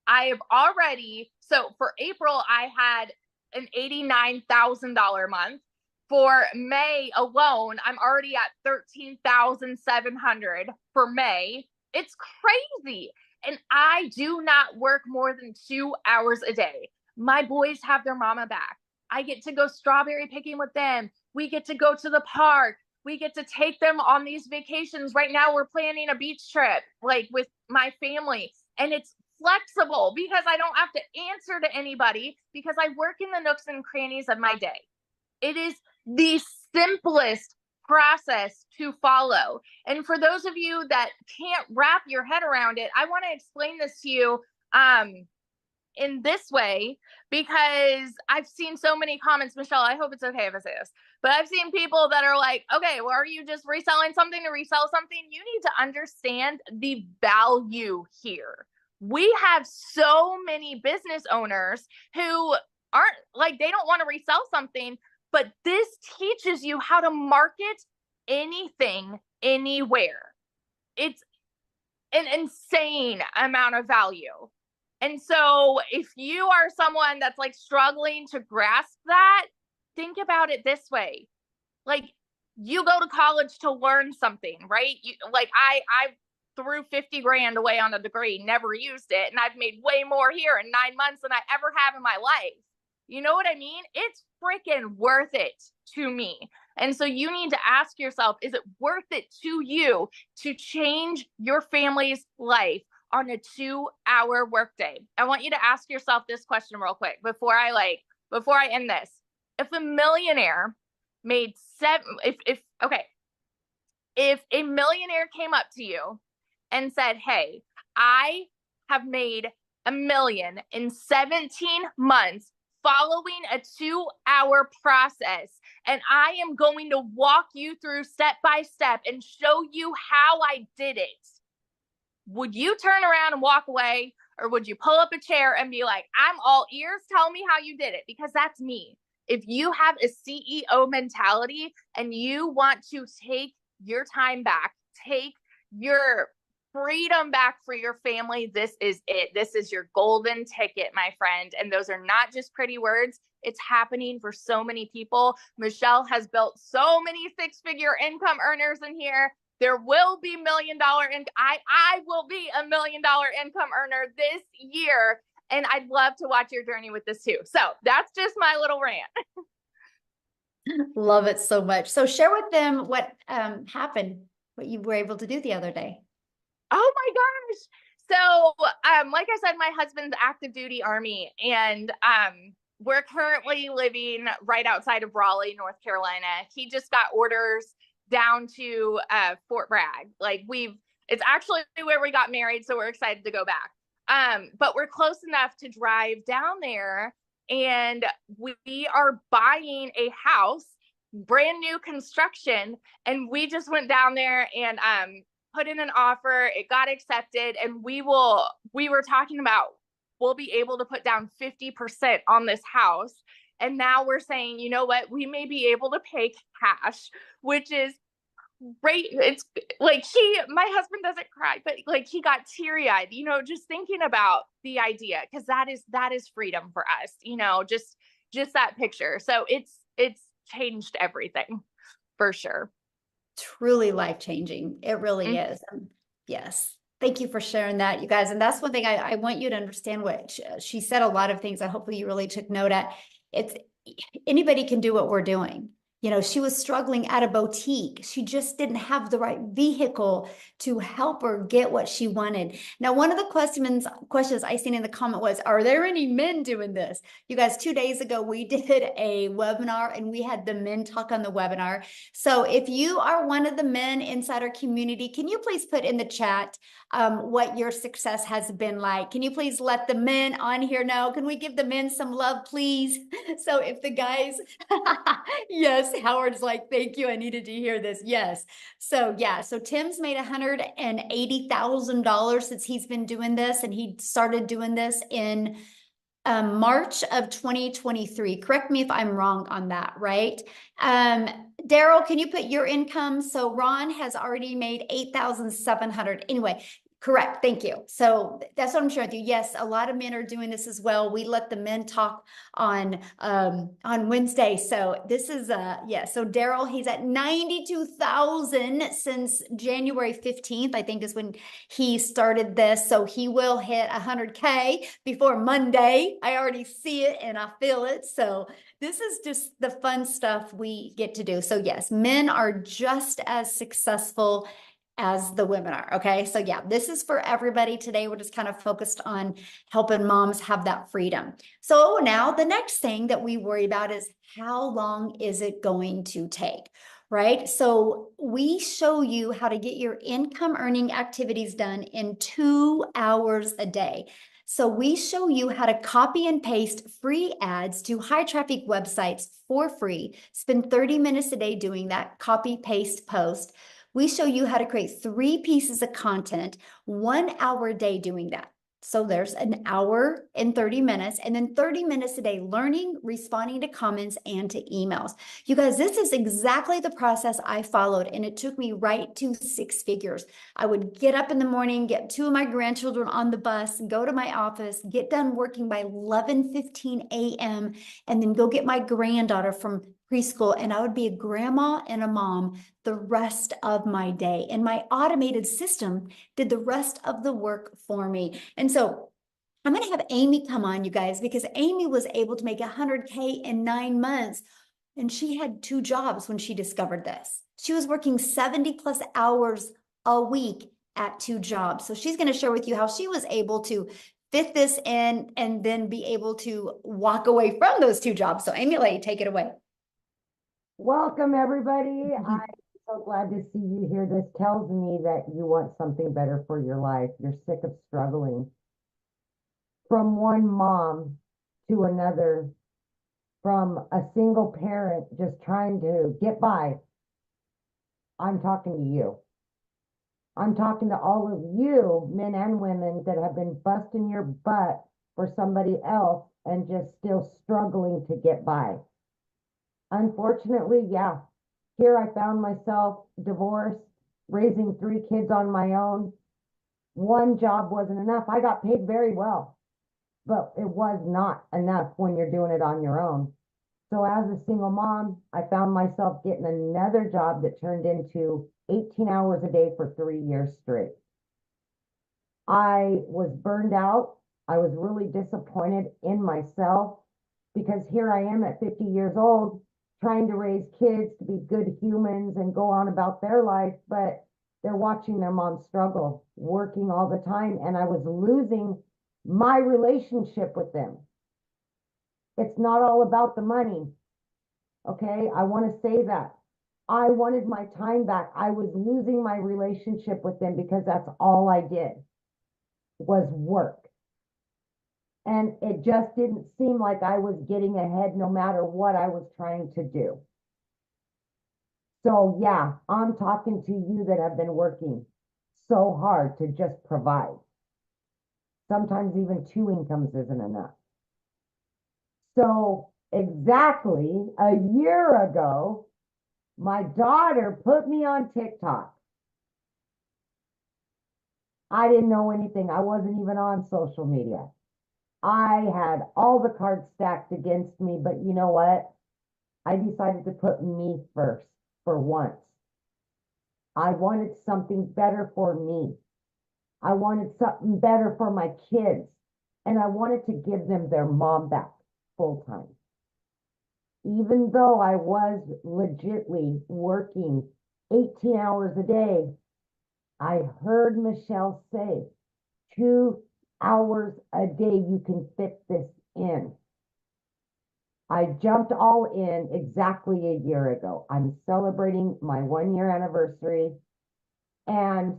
I have already, so for April, I had an $89,000 month. For May alone, I'm already at 13,700 for May. It's crazy. And I do not work more than 2 hours a day. My boys have their mama back. I get to go strawberry picking with them. We get to go to the park. We get to take them on these vacations. Right now, we're planning a beach trip, like with my family. And it's flexible because I don't have to answer to anybody because I work in the nooks and crannies of my day. It is the simplest process to follow. And for those of you that can't wrap your head around it, I want to explain this to you in this way, because I've seen so many comments. Michelle, I hope it's okay if I say this, but I've seen people that are like, okay, well, are you just reselling something to resell something? You need to understand the value here. We have so many business owners who aren't like, they don't want to resell something, but this teaches you how to market anything, anywhere. It's an insane amount of value. And so if you are someone that's like struggling to grasp that, think about it this way. Like, you go to college to learn something, right? I threw 50 grand away on a degree, never used it. And I've made way more here in 9 months than I ever have in my life. You know what I mean? It's freaking worth it to me. And so you need to ask yourself, is it worth it to you to change your family's life on a 2-hour workday? I want you to ask yourself this question real quick before I end this. If a millionaire made if a millionaire came up to you and said, hey, I have made $1 million in 17 months following a 2-hour process, and I am going to walk you through step by step and show you how I did it, would you turn around and walk away, or would you pull up a chair and be like, I'm all ears, tell me how you did it? Because that's me. If you have a CEO mentality and you want to take your time back, take your freedom back for your family, this is it. This is your golden ticket, my friend. And those are not just pretty words. It's happening for so many people. Michelle has built so many 6-figure income earners in here. There will be $1 million I will be $1 million income earner this year. And I'd love to watch your journey with this too. So that's just my little rant. Love it so much. So share with them what happened, what you were able to do the other day. Oh my gosh. So, like I said, my husband's active duty Army, and we're currently living right outside of Raleigh, North Carolina. He just got orders down to Fort Bragg. It's actually where we got married, so we're excited to go back. But we're close enough to drive down there, and we are buying a house, brand new construction, and we just went down there and put in an offer. It got accepted, and we were talking about we'll be able to put down 50% on this house. And now we're saying, you know what, we may be able to pay cash, which is right. It's like my husband doesn't cry, but like he got teary-eyed, you know, just thinking about the idea, because that is freedom for us, you know, just that picture. So it's changed everything for sure. Truly life-changing. It really Mm. is. Yes. Thank you for sharing that, you guys. And that's one thing I want you to understand what she said a lot of things. I hopefully you really took note at. It's anybody can do what we're doing. You know, she was struggling at a boutique. She just didn't have the right vehicle to help her get what she wanted. Now, one of the questions I seen in the comment was, are there any men doing this? You guys, 2 days ago, we did a webinar and we had the men talk on the webinar. So if you are one of the men inside our community, can you please put in the chat what your success has been like? Can you please let the men on here know? Can we give the men some love, please? So if the guys, yes, Howard's like, thank you. I needed to hear this. Yes. So yeah, so Tim's made $180,000 since he's been doing this, and he started doing this in March of 2023. Correct me if I'm wrong on that, right? Daryl, can you put your income? So Ron has already made 8,700. Anyway, correct. Thank you. So that's what I'm sharing with you. Yes, a lot of men are doing this as well. We let the men talk on Wednesday. So this is yeah. So Daryl, he's at 92,000 since January 15th, I think is when he started this. So he will hit 100K before Monday. I already see it and I feel it. So this is just the fun stuff we get to do. So yes, men are just as successful as the women are. Okay. So yeah, this is for everybody today. We're just kind of focused on helping moms have that freedom. So now the next thing that we worry about is how long is it going to take? Right? So we show you how to get your income earning activities done in 2 hours a day. So we show you how to copy and paste free ads to high traffic websites for free. Spend 30 minutes a day doing that, copy, paste, post. We show you how to create 3 pieces of content, 1 hour a day doing that. So there's an hour and 30 minutes, and then 30 minutes a day learning, responding to comments and to emails. You guys, this is exactly the process I followed, and it took me right to 6 figures. I would get up in the morning, get 2 of my grandchildren on the bus, go to my office, get done working by 11:15 a.m., and then go get my granddaughter from preschool, and I would be a grandma and a mom the rest of my day. And my automated system did the rest of the work for me. And so I'm going to have Amy come on, you guys, because Amy was able to make 100K in 9 months. And she had 2 jobs when she discovered this. She was working 70 plus hours a week at 2 jobs. So she's going to share with you how she was able to fit this in and then be able to walk away from those 2 jobs. So Amy, take it away. Welcome, everybody. I'm so glad to see you here. This tells me that you want something better for your life. You're sick of struggling. From one mom to another, from a single parent just trying to get by. I'm talking to you. I'm talking to all of you, men and women, that have been busting your butt for somebody else and just still struggling to get by. Unfortunately, yeah, here I found myself divorced, raising 3 kids on my own. One job wasn't enough. I got paid very well, but it was not enough when you're doing it on your own. So as a single mom, I found myself getting another job that turned into 18 hours a day for 3 years straight. I was burned out. I was really disappointed in myself because here I am at 50 years old, trying to raise kids to be good humans and go on about their life, but they're watching their mom struggle, working all the time, and I was losing my relationship with them. It's not all about the money, okay? I want to say that. I wanted my time back. I was losing my relationship with them because that's all I did was work. And it just didn't seem like I was getting ahead no matter what I was trying to do. So yeah, I'm talking to you that have been working so hard to just provide. Sometimes even 2 incomes isn't enough. So exactly a year ago, My daughter put me on TikTok. I didn't know anything. I wasn't even on social media. I had all the cards stacked against me, but you know what? I decided to put me first for once. I wanted something better for me. I wanted something better for my kids. And I wanted to give them their mom back full time. Even though I was legitly working 18 hours a day, I heard Michelle say, 2 hours a day, you can fit this in. I jumped all in exactly a year ago. I'm celebrating my 1 year anniversary, and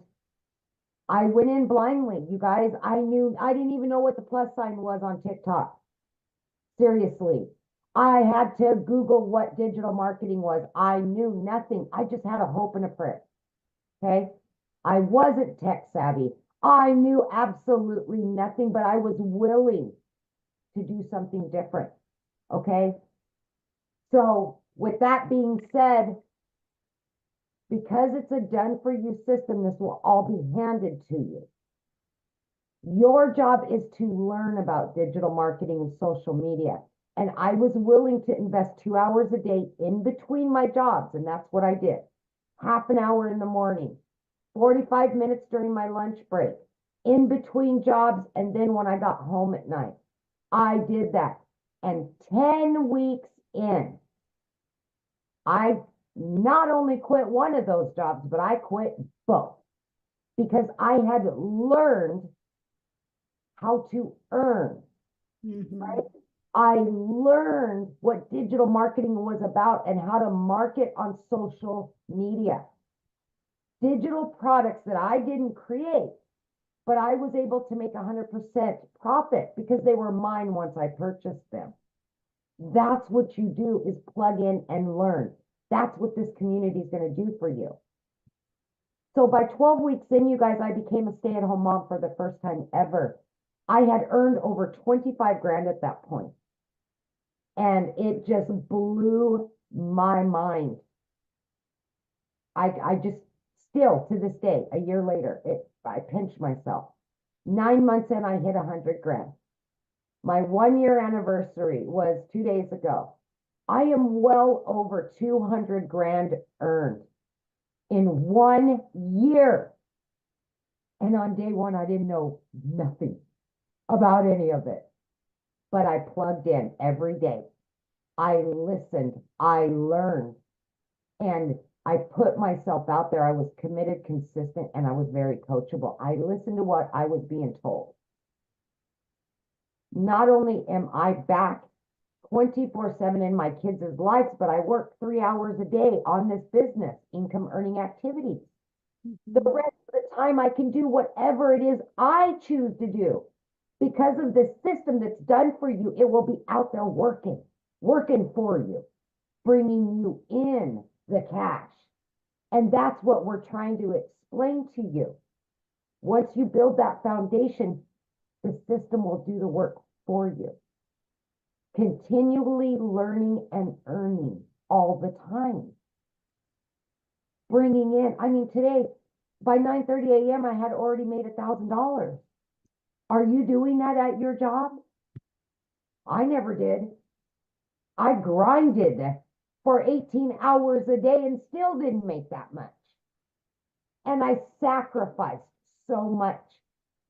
I went in blindly. You guys, I didn't even know what the plus sign was on TikTok. Seriously. I had to Google what digital marketing was. I knew nothing. I just had a hope and a prayer. Okay. I wasn't tech savvy. I knew absolutely nothing, but I was willing to do something different. Okay. So with that being said, because it's a done for you system, this will all be handed to you. Your job is to learn about digital marketing and social media. And I was willing to invest 2 hours a day in between my jobs. And that's what I did. Half an hour in the morning, 45 minutes during my lunch break, in between jobs. And then when I got home at night, I did that. And 10 weeks in, I not only quit one of those jobs, but I quit both because I had learned how to earn, right? I learned what digital marketing was about and how to market on social media. Digital products that I didn't create, but I was able to make 100% profit because they were mine once I purchased them. That's what you do, is plug in and learn. That's what this community is going to do for you. So by 12 weeks in, you guys, I became a stay-at-home mom for the first time ever. I had earned over 25 grand at that point. And it just blew my mind. I just still to this day, a year later, I pinch myself. 9 months in, I hit 100 grand. My 1 year anniversary was 2 days ago. I am well over 200 grand earned in 1 year. And on day one, I didn't know nothing about any of it, but I plugged in every day. I listened, I learned, and I put myself out there. I was committed, consistent, and I was very coachable. I listened to what I was being told. Not only am I back 24/7 in my kids' lives, but I work 3 hours a day on this business, income earning activities. The rest of the time I can do whatever it is I choose to do. Because of this system that's done for you, it will be out there working for you, bringing you in the cash. And that's what we're trying to explain to you. Once you build that foundation, the system will do the work for you. Continually learning and earning all the time. Bringing in, I mean, today, by 9:30 a.m., I had already made $1,000. Are you doing that at your job? I never did. I grinded for 18 hours a day and still didn't make that much. And I sacrificed so much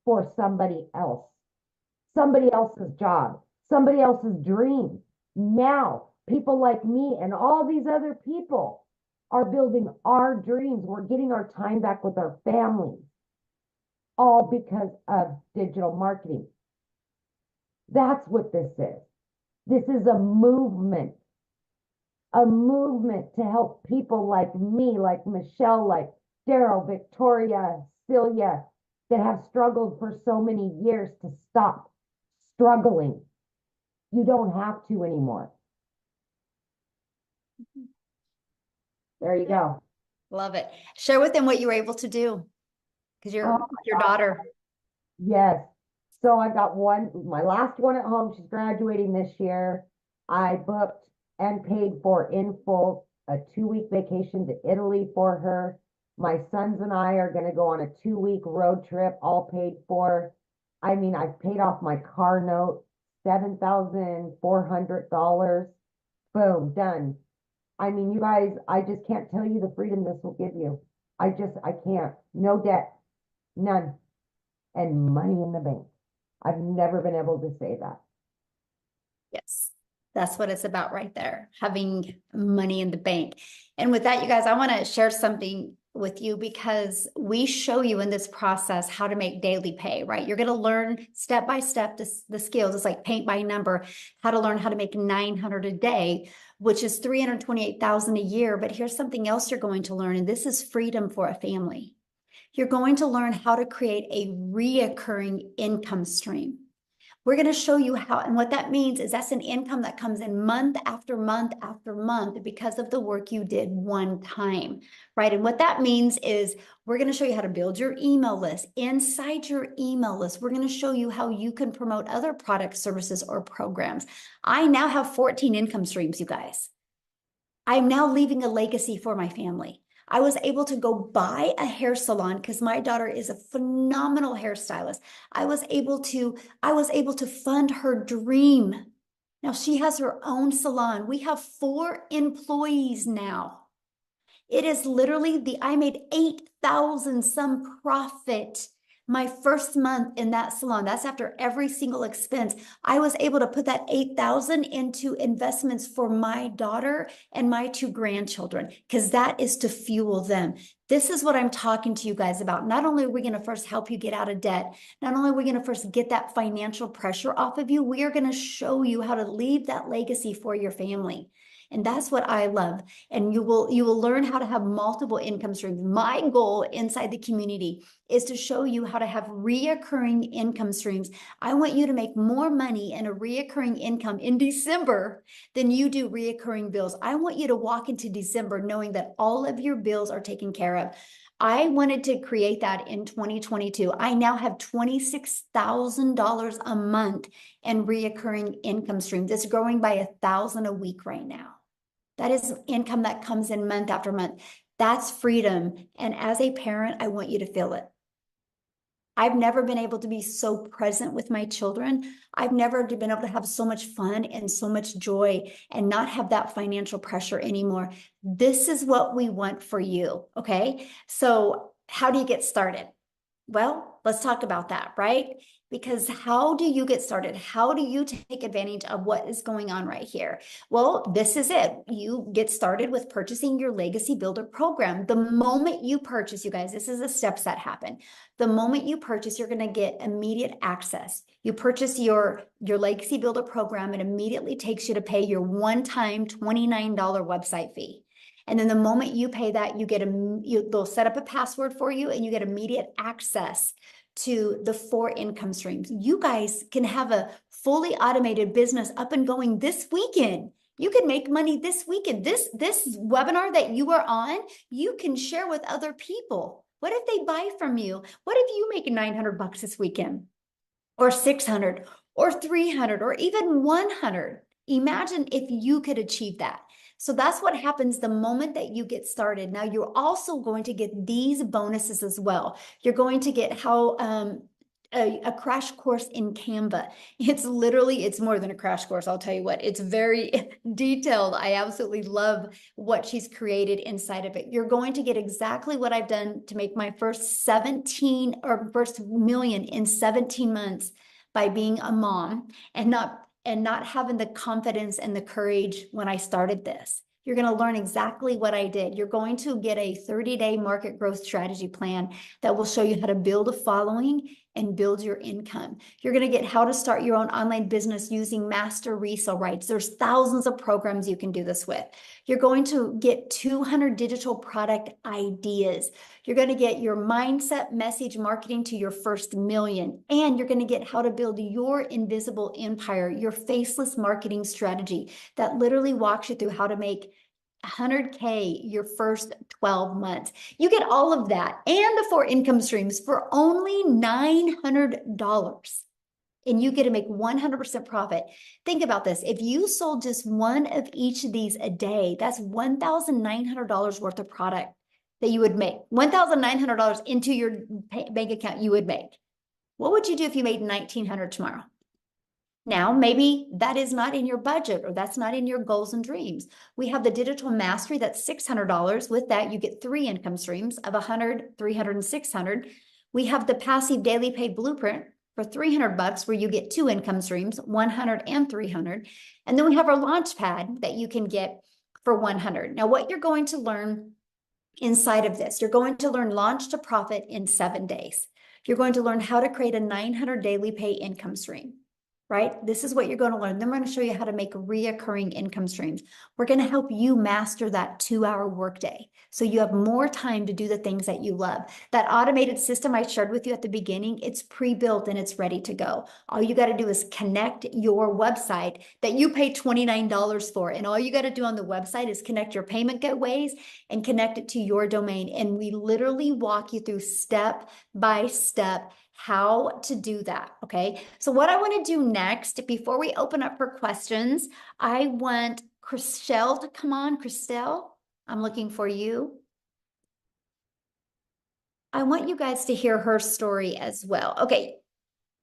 for somebody else, somebody else's job, somebody else's dream. Now, people like me and all these other people are building our dreams. We're getting our time back with our families, all because of digital marketing. That's what this is. This is a movement to help people like me, like Michelle, like Daryl, Victoria, Celia, that have struggled for so many years to stop struggling. You don't have to anymore. There you go. Love it. Share with them what you were able to do because your daughter. Yes. So I got my last one at home. She's graduating this year. I booked and paid for in full a 2-week vacation to Italy for her. My sons and I are going to go on a 2-week road trip, all paid for. I mean, I've paid off my car note, $7,400. Boom, done. I mean, you guys, I just can't tell you the freedom this will give you. I can't. No debt, none, and money in the bank. I've never been able to say that. Yes, that's what it's about right there, having money in the bank. And with that, you guys, I want to share something with you because we show you in this process how to make daily pay, right? You're going to learn step by step the skills. It's like paint by number, how to learn how to make 900 a day, which is 328,000 a year. But here's something else you're going to learn, and this is freedom for a family. You're going to learn how to create a reoccurring income stream. We're going to show you how, and what that means is that's an income that comes in month after month after month because of the work you did one time, right? And what that means is we're going to show you how to build your email list. Inside your email list, we're going to show you how you can promote other products, services, or programs. I now have 14 income streams, you guys. I'm now leaving a legacy for my family. I was able to go buy a hair salon because my daughter is a phenomenal hairstylist. I was able to fund her dream. Now she has her own salon. We have 4 employees now. It is literally I made 8,000 some profit my first month in that salon. That's after every single expense. I was able to put that 8,000 into investments for my daughter and my 2 grandchildren, because that is to fuel them. This is what I'm talking to you guys about. Not only are we going to first help you get out of debt, not only are we going to first get that financial pressure off of you, we are going to show you how to leave that legacy for your family. And that's what I love. And you will learn how to have multiple income streams. My goal inside the community is to show you how to have reoccurring income streams. I want you to make more money in a reoccurring income in December than you do reoccurring bills. I want you to walk into December knowing that all of your bills are taken care of. I wanted to create that in 2022. I now have $26,000 a month in reoccurring income streams. It's growing by 1,000 a week right now. That is income that comes in month after month. That's freedom. And as a parent, I want you to feel it. I've never been able to be so present with my children. I've never been able to have so much fun and so much joy and not have that financial pressure anymore. This is what we want for you, okay? So how do you get started? Well, let's talk about that, right? Because how do you get started? How do you take advantage of what is going on right here? Well, this is it. You get started with purchasing your Legacy Builder program. The moment you purchase, you guys, this is the steps that happen. The moment you purchase, you're going to get immediate access. You purchase your Legacy Builder program, it immediately takes you to pay your one-time $29 website fee. And then the moment you pay that, they'll set up a password for you and you get immediate access to the 4 income streams. You guys can have a fully automated business up and going this weekend. You can make money this weekend. This webinar that you are on, you can share with other people. What if they buy from you? What if you make 900 bucks this weekend? Or 600 or 300 or even 100? Imagine if you could achieve that. So that's what happens the moment that you get started. Now, you're also going to get these bonuses as well. You're going to get a crash course in Canva. It's more than a crash course. I'll tell you what, it's very detailed. I absolutely love what she's created inside of it. You're going to get exactly what I've done to make my first first million in 17 months by being a mom and not having the confidence and the courage when I started this. You're going to learn exactly what I did. You're going to get a 30-day market growth strategy plan that will show you how to build a following and build your income. You're going to get how to start your own online business using master resale rights. There's thousands of programs you can do this with. You're going to get 200 digital product ideas. You're going to get your mindset message marketing to your first million. And you're going to get how to build your invisible empire, your faceless marketing strategy that literally walks you through how to make 100K your first 12 months. You get all of that and the 4 income streams for only $900. and you get to make 100% profit. Think about this. If you sold just one of each of these a day, that's $1,900 worth of product that you would make. $1,900 into your bank account you would make. What would you do if you made $1,900 tomorrow? Now, maybe that is not in your budget or that's not in your goals and dreams. We have the digital mastery that's $600. With that, you get 3 income streams of 100, 300, and 600. We have the passive daily pay blueprint for $300 where you get 2 income streams, 100 and 300. And then we have our launch pad that you can get for 100. Now, what you're going to learn inside of this, you're going to learn launch to profit in 7 days. You're going to learn how to create a 900 daily pay income stream. Right? This is what you're going to learn. Then we're going to show you how to make reoccurring income streams. We're going to help you master that 2-hour workday so you have more time to do the things that you love. That automated system I shared with you at the beginning, it's pre-built and it's ready to go. All you got to do is connect your website that you pay $29 for. And all you got to do on the website is connect your payment gateways and connect it to your domain. And we literally walk you through step by step how to do that, okay? So what I want to do next, before we open up for questions, I want Christelle to come on. Christelle, I'm looking for you. I want you guys to hear her story as well. Okay,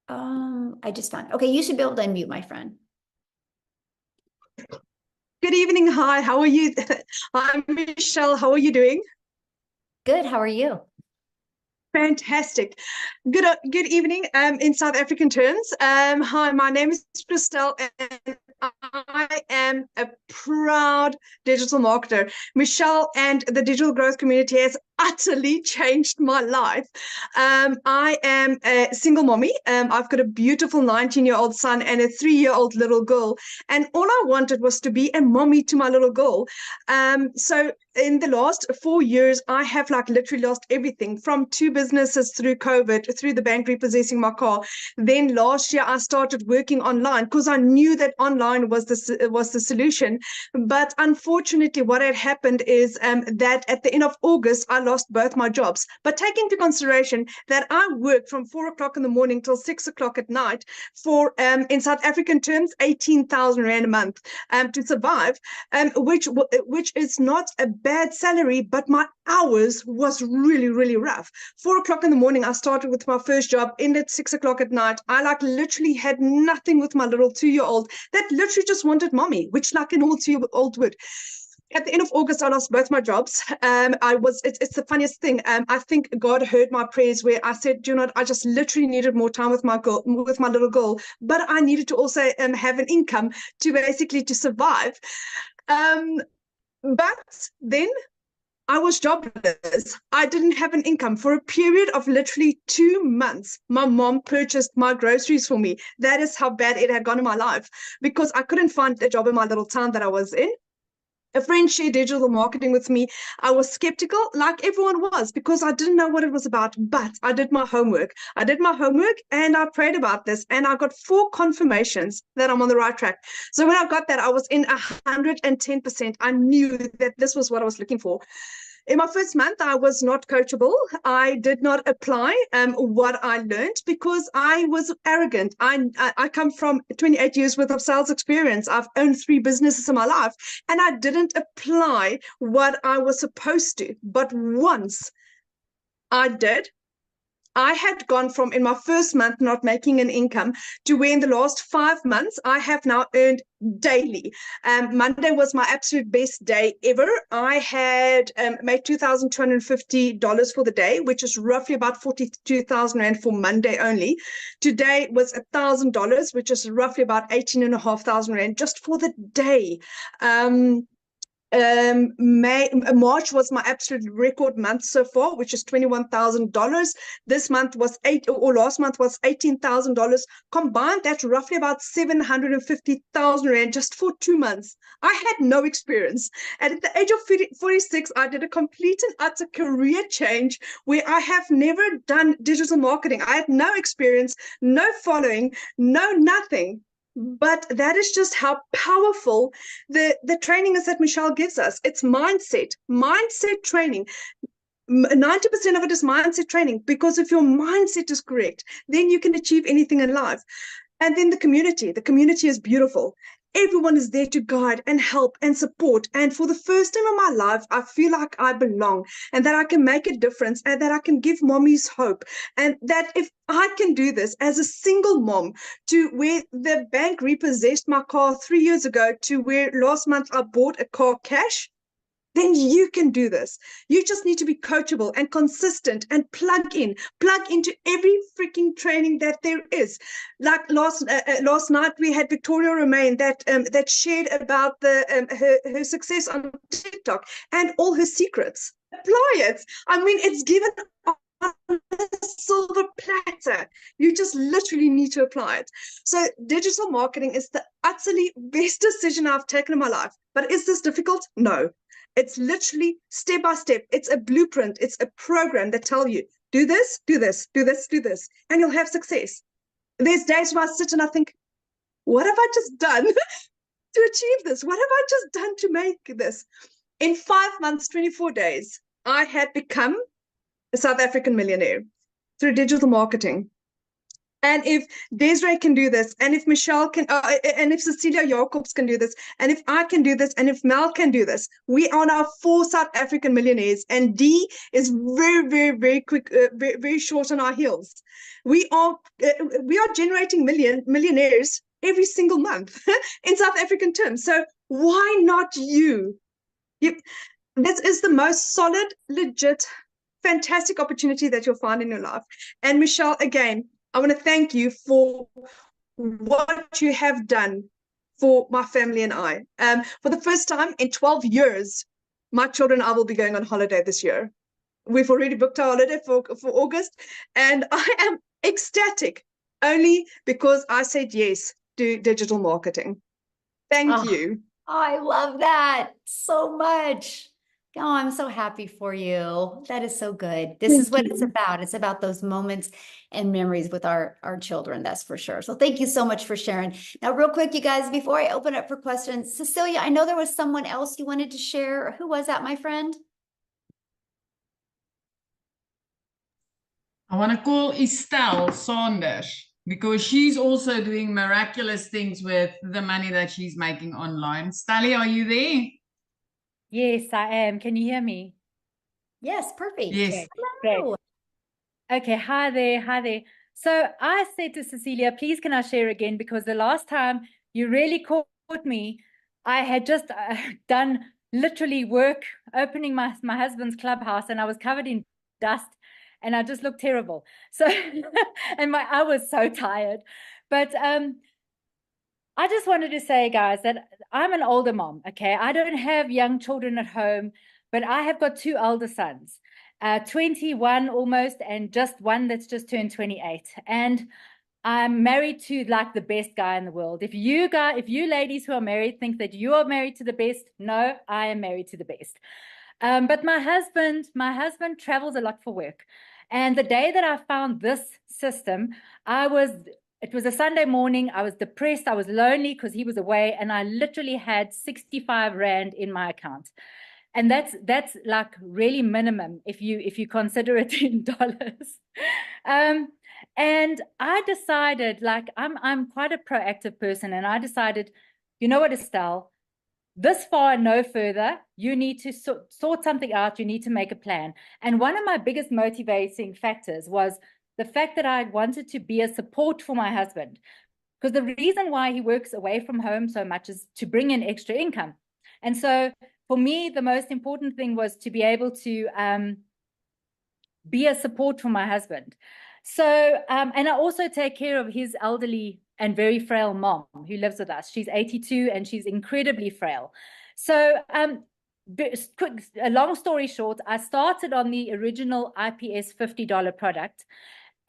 I just found, okay, you should be able to unmute, my friend. Good evening, hi, how are you? I'm Michelle, how are you doing? Good, how are you? Fantastic. Good evening in South African terms. Hi, my name is Christelle and I am a proud digital marketer. Michelle and the digital growth community has utterly changed my life. I am a single mommy. I've got a beautiful 19-year-old son and a 3-year-old little girl. And all I wanted was to be a mommy to my little girl. So in the last 4 years, I have literally lost everything from 2 businesses through COVID, through the bank repossessing my car. Then last year, I started working online because I knew that online was the solution. But unfortunately, what had happened is that at the end of August, I lost both my jobs. But take into consideration that I worked from 4 o'clock in the morning till 6 o'clock at night for, in South African terms, 18,000 Rand a month to survive, which is not a bad salary, but my hours was really, really rough. 4 o'clock in the morning, I started with my first job, ended 6 o'clock at night. I literally had nothing with my little 2-year-old that literally just wanted mommy, which like an old 2-year-old would. At the end of August, I lost both my jobs. It's the funniest thing. I think God heard my prayers where I said, you know what, I just literally needed more time with my little girl, but I needed to also have an income to survive. But then I was jobless. I didn't have an income. For a period of literally 2 months, my mom purchased my groceries for me. That is how bad it had gone in my life because I couldn't find a job in my little town that I was in. A friend shared digital marketing with me. I was skeptical, like everyone was, because I didn't know what it was about, but I did my homework. And I prayed about this, and I got 4 confirmations that I'm on the right track. So when I got that, I was in 110%. I knew that this was what I was looking for. In my first month, I was not coachable. I did not apply what I learned because I was arrogant. I come from 28 years worth of sales experience. I've owned 3 businesses in my life, and I didn't apply what I was supposed to. But once I did, I had gone from in my first month not making an income to where in the last 5 months, I have now earned daily. Monday was my absolute best day ever. I had made $2,250 for the day, which is roughly about 42,000 Rand for Monday only. Today was $1,000, which is roughly about 18,500 Rand just for the day. March was my absolute record month so far, which is $21,000. This month was last month was $18,000. Combined, that's roughly about 750,000 Rand just for 2 months. I had no experience. And at the age of 46, I did a complete and utter career change where I have never done digital marketing. I had no experience, no following, no nothing. But that is just how powerful the training is that Michelle gives us. It's mindset training. 90% of it is mindset training, because if your mindset is correct, then you can achieve anything in life. And then the community is beautiful. Everyone is there to guide and help and support. And for the first time in my life, I feel like I belong and that I can make a difference and that I can give mommies hope. And that if I can do this as a single mom, to where the bank repossessed my car 3 years ago, to where last month I bought a car cash, then you can do this. You just need to be coachable and consistent and plug into every freaking training that there is. Like last night, we had Victoria Romain that shared about her success on TikTok and all her secrets. Apply it. I mean, it's given on a silver platter. You just literally need to apply it. So digital marketing is the utterly best decision I've taken in my life. But is this difficult? No. It's literally step by step. It's a blueprint. It's a program that tells you, do this, do this, do this, do this, and you'll have success. There's days where I sit and I think, what have I just done to achieve this? What have I just done to make this? In 5 months, 24 days, I had become a South African millionaire through digital marketing. And if Desiree can do this, and if Michelle can, and if Cecilia Jacobs can do this, and if I can do this, and if Mel can do this, we are now 4 South African millionaires, and D is very, very, very quick, very, very short on our heels. We are generating millionaires every single month in South African terms. So why not you? This is the most solid, legit, fantastic opportunity that you'll find in your life. And Michelle, again, I want to thank you for what you have done for my family and I. For the first time in 12 years, my children and I will be going on holiday this year. We've already booked our holiday for August, and I am ecstatic only because I said yes to digital marketing. Thank you. I love that so much. Oh, I'm so happy for you. That is so good. This is what it's about. It's about those moments and memories with our children, that's for sure. So thank you so much for sharing. Now, real quick, you guys, before I open up for questions, Cecilia, I know there was someone else you wanted to share. Who was that, my friend? I want to call Estelle Saunders because she's also doing miraculous things with the money that she's making online. Stally, are you there? Yes, I am. Can you hear me? Yes, perfect. Yes. Hello. Okay, hi there, hi there. So I said to Cecilia, please can I share again? Because the last time you really caught me, I had just done literally work opening my husband's clubhouse, and I was covered in dust and I just looked terrible. So, and I was so tired. But I just wanted to say, guys, that I'm an older mom, okay? I don't have young children at home, but I have got 2 elder sons, 21 almost, and just one that's just turned 28. And I'm married to like the best guy in the world. If you ladies who are married think that you are married to the best, no, I am married to the best. But my husband travels a lot for work. And the day that I found this system, it was a Sunday morning. I was depressed. I was lonely because he was away, and I literally had 65 Rand in my account. And that's like really minimum if you consider it in dollars. And I decided, like, I'm quite a proactive person, and I decided, you know what, Estelle, this far and no further, you need to sort something out. You need to make a plan. And one of my biggest motivating factors was the fact that I wanted to be a support for my husband, because the reason why he works away from home so much is to bring in extra income. And so for me, the most important thing was to be able to be a support for my husband. So, and I also take care of his elderly and very frail mom who lives with us. She's 82 and she's incredibly frail. So, a long story short, I started on the original IPS $50 product.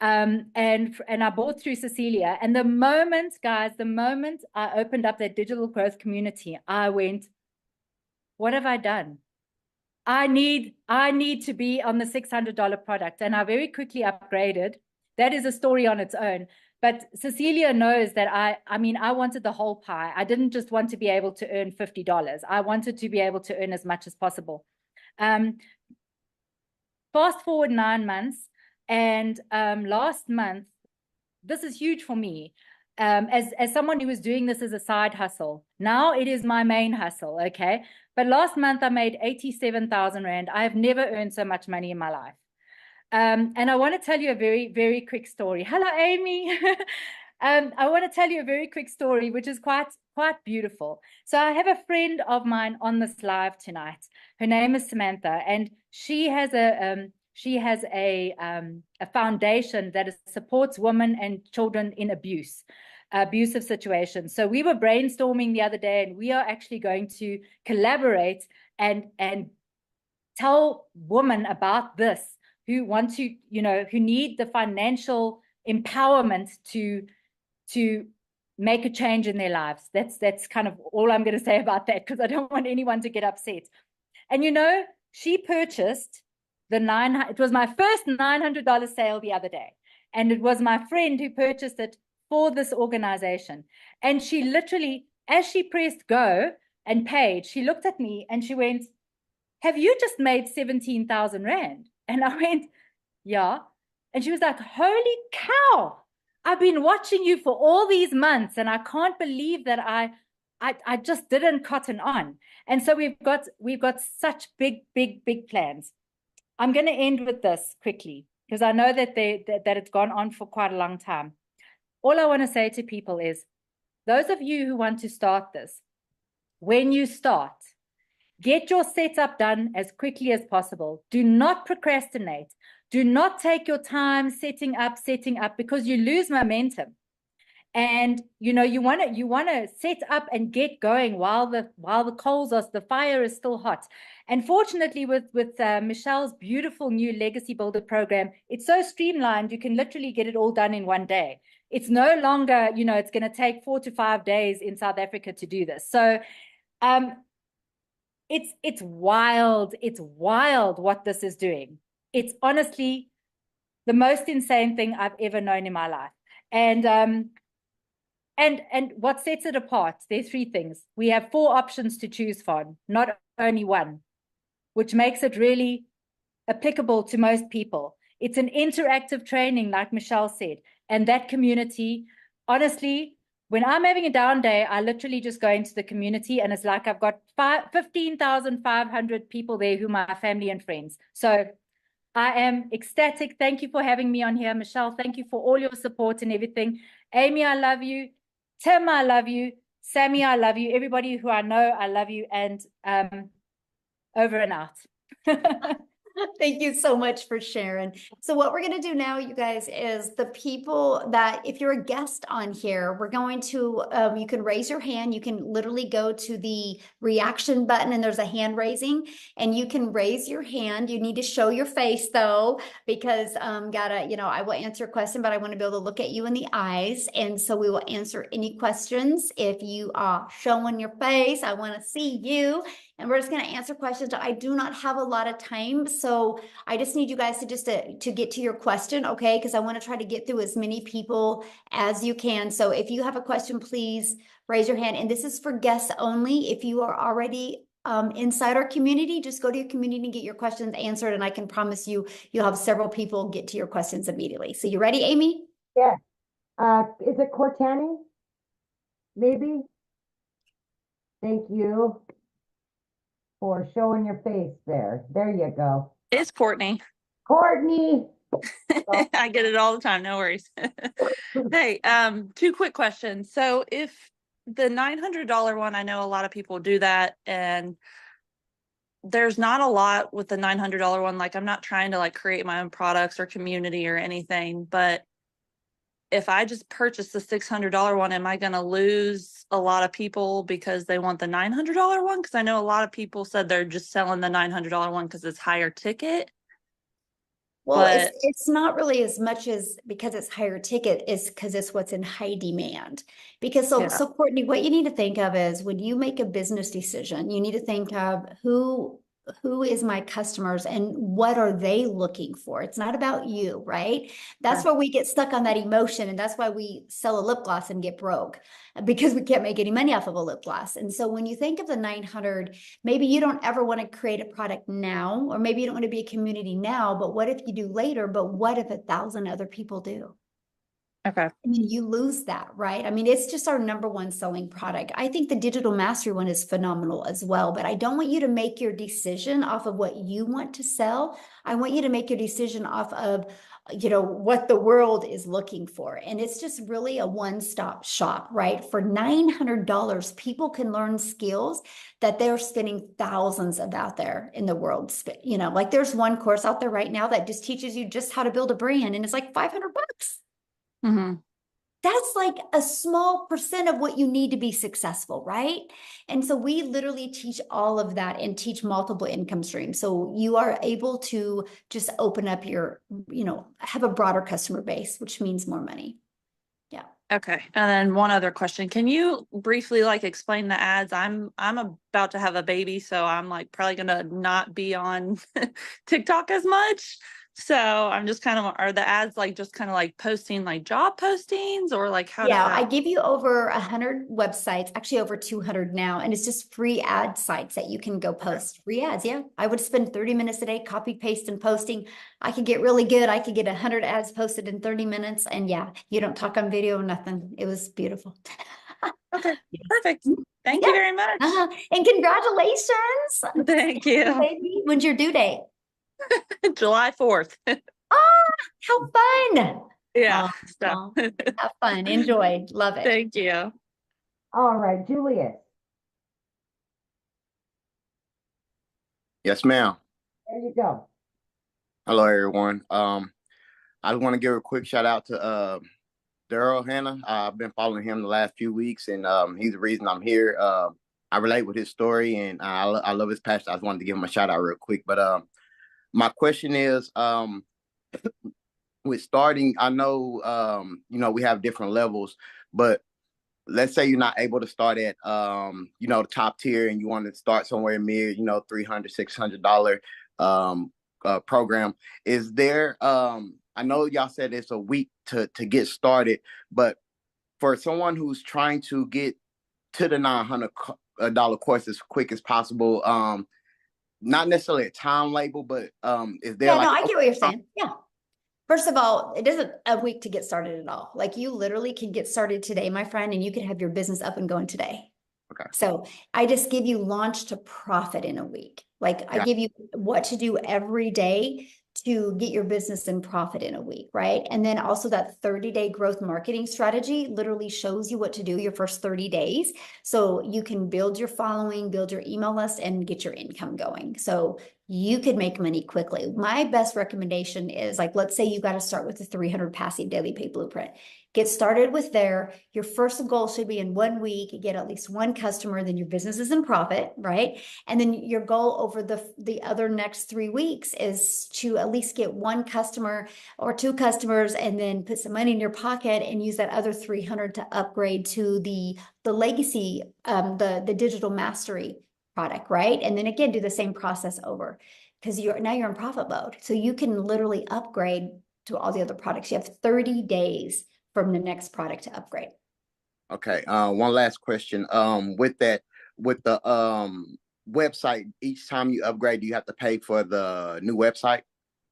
And I bought through Cecilia. And the moment I opened up that digital growth community, I went, what have I done? I need to be on the $600 product. And I very quickly upgraded. That is a story on its own. But Cecilia knows that I mean, I wanted the whole pie. I didn't just want to be able to earn $50. I wanted to be able to earn as much as possible. Fast forward 9 months. And last month, this is huge for me. as someone who was doing this as a side hustle. Now it is my main hustle, okay? But last month I made 87,000 Rand. I have never earned so much money in my life. And I want to tell you a very, very quick story. Hello, Amy. I want to tell you a very quick story, which is quite beautiful. So I have a friend of mine on this live tonight. Her name is Samantha, and she has a foundation that supports women and children in abusive situations. So we were brainstorming the other day, and we are actually going to collaborate and tell women about this who want to, who need the financial empowerment to make a change in their lives. That's kind of all I'm going to say about that, because I don't want anyone to get upset. And she purchased it was my first $900 sale the other day. And it was my friend who purchased it for this organization. And she literally, as she pressed go and paid, she looked at me and she went, "Have you just made 17,000 Rand?" And I went, "Yeah." And she was like, "Holy cow. I've been watching you for all these months, and I can't believe that I just didn't cotton on." And so we've got such big plans. I'm going to end with this quickly, because I know that it's gone on for quite a long time. All I want to say to people is, those of you who want to start this, when you start, get your setup done as quickly as possible. Do not procrastinate. Do not take your time setting up, because you lose momentum. And you want to set up and get going while the fire is still hot. And fortunately, with Michelle's beautiful new Legacy Builder program, it's so streamlined, you can literally get it all done in one day. It's no longer, it's going to take 4 to 5 days in South Africa to do this. So it's wild. It's wild what this is doing. It's honestly the most insane thing I've ever known in my life. And what sets it apart, there are 3 things. We have 4 options to choose from, not only one, which makes it really applicable to most people. It's an interactive training, like Michelle said, and that community, honestly, when I'm having a down day, I literally just go into the community, and it's like I've got 15,500 people there who are my family and friends. So I am ecstatic. Thank you for having me on here. Michelle, thank you for all your support and everything. Amy, I love you. Tim, I love you. Sammy, I love you. Everybody who I know, I love you. And over and out. Thank you so much for sharing. So what we're going to do now, you guys, is the people that, if you're a guest on here, we're going to, you can raise your hand. You can literally go to the reaction button and there's a hand raising, and you can raise your hand. You need to show your face though, because I will answer a question, but I want to be able to look at you in the eyes. And so we will answer any questions. If you are showing your face, I want to see you. And we're just going to answer questions. I do not have a lot of time, so I just need you guys to get to your question, okay? Because I want to try to get through as many people as you can. So if you have a question, please raise your hand. And this is for guests only. If you are already inside our community, just go to your community and get your questions answered. And I can promise you, you'll have several people get to your questions immediately. So you ready, Amy? Yeah. Is it Cortani? Maybe? Thank you for showing your face there. There you go. It's Courtney. Courtney. I get it all the time. No worries. Hey, 2 quick questions. So if the $900 one, I know a lot of people do that, and there's not a lot with the $900 one. Like, I'm not trying to like create my own products or community or anything, but if I just purchase the $600 one, am I going to lose a lot of people because they want the $900 one? Because I know a lot of people said they're just selling the $900 one because it's higher ticket. Well, it's not really as much as because it's higher ticket, is because it's what's in high demand. Because so Courtney, what you need to think of is when you make a business decision, you need to think of who is my customers and what are they looking for? It's not about you, right? That's where we get stuck on that emotion. And that's why we sell a lip gloss and get broke, because we can't make any money off of a lip gloss. And so when you think of the 900, maybe you don't ever want to create a product now, or maybe you don't want to be a community now, but what if you do later? But what if 1,000 other people do? Okay. And then you lose that, right? I mean, it's just our number one selling product. I think the digital mastery one is phenomenal as well, but I don't want you to make your decision off of what you want to sell. I want you to make your decision off of, what the world is looking for. And it's just really a one-stop shop, right? For $900, people can learn skills that they're spending thousands of out there in the world. Like there's one course out there right now that just teaches you just how to build a brand, and it's like $500. Mm-hmm. That's like a small percent of what you need to be successful, right? And so we literally teach all of that and teach multiple income streams. So you are able to just open up your, have a broader customer base, which means more money. Yeah. Okay. And then one other question. Can you briefly explain the ads? I'm about to have a baby, so I'm probably gonna not be on TikTok as much. So I'm just are the ads just posting job postings, or how does that? I give you over 100 websites, actually over 200 now, and it's just free ad sites that you can go post. Free ads, yeah. I would spend 30 minutes a day copy, paste, and posting. I could get really good. I could get 100 ads posted in 30 minutes, and yeah, you don't talk on video, nothing. It was beautiful. Okay, perfect. Thank you very much. And congratulations. Thank you. Baby, when's your due date? July 4th. Oh, how fun. Yeah. Have fun. Enjoy. Love it. Thank you. All right, Julius. Yes, ma'am. There you go. Hello, everyone. I just want to give a quick shout out to Daryl Hannah. I've been following him the last few weeks, and he's the reason I'm here. I relate with his story, and I love his passion. I just wanted to give him a shout out real quick. But my question is, with starting, I know, we have different levels, but let's say you're not able to start at, the top tier, and you want to start somewhere mid, $300, $600 program. Is there, I know y'all said it's a week to get started, but for someone who's trying to get to the $900 course as quick as possible, not necessarily a time label, but is there I get what you're saying. Yeah. First of all, it isn't a week to get started at all. You literally can get started today, my friend, and you can have your business up and going today. Okay. So I just give you launch to profit in a week. I give you what to do every day to get your business in profit in a week, right? And then also that 30-day growth marketing strategy literally shows you what to do your first 30 days. So you can build your following, build your email list, and get your income going. So you could make money quickly. My best recommendation is let's say you got to start with the 300 passive daily pay blueprint. Get started with there. Your first goal should be in 1 week, get at least one customer, then your business is in profit, right? And then your goal over the other next 3 weeks is to at least get one customer or two customers, and then put some money in your pocket and use that other 300 to upgrade to the legacy, the digital mastery product, right? And then again, do the same process over, because you're in profit mode. So you can literally upgrade to all the other products. You have 30 days from the next product to upgrade. Okay. One last question. With the website, each time you upgrade, do you have to pay for the new website?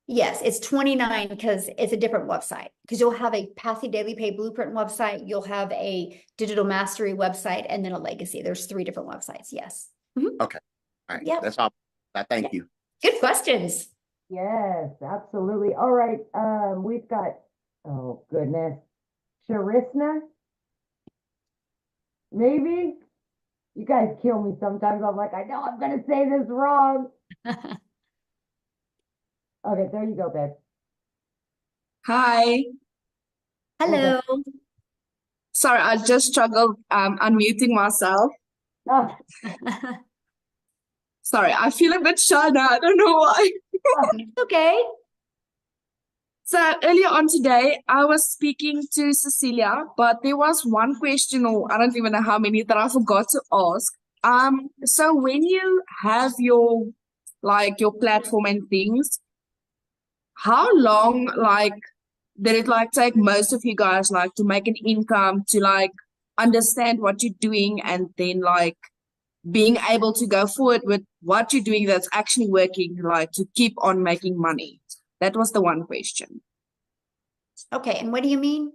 Yes, it's $29 because it's a different website. Because you'll have a passive daily pay blueprint website, you'll have a digital mastery website, and then a legacy. There's 3 different websites. Yes. Mm-hmm. Okay. All right. Yep. That's all. Thank you. Good questions. Yes, absolutely. All right. We've got, oh goodness, Sharisna. Maybe? You guys kill me sometimes. I'm like, I know I'm gonna say this wrong. Okay, there you go, babe. Hi. Hello. Sorry, I just struggled unmuting myself. Oh, Sorry, I feel a bit shy now. I don't know why. Okay. So earlier on today, I was speaking to Cecilia, but there was one question, or I don't even know how many, that I forgot to ask. So when you have your platform and things, how long did it take most of you guys to make an income, to understand what you're doing, and then being able to go forward with what you're doing that's actually working, to keep on making money? That was the one question. Okay, and what do you mean?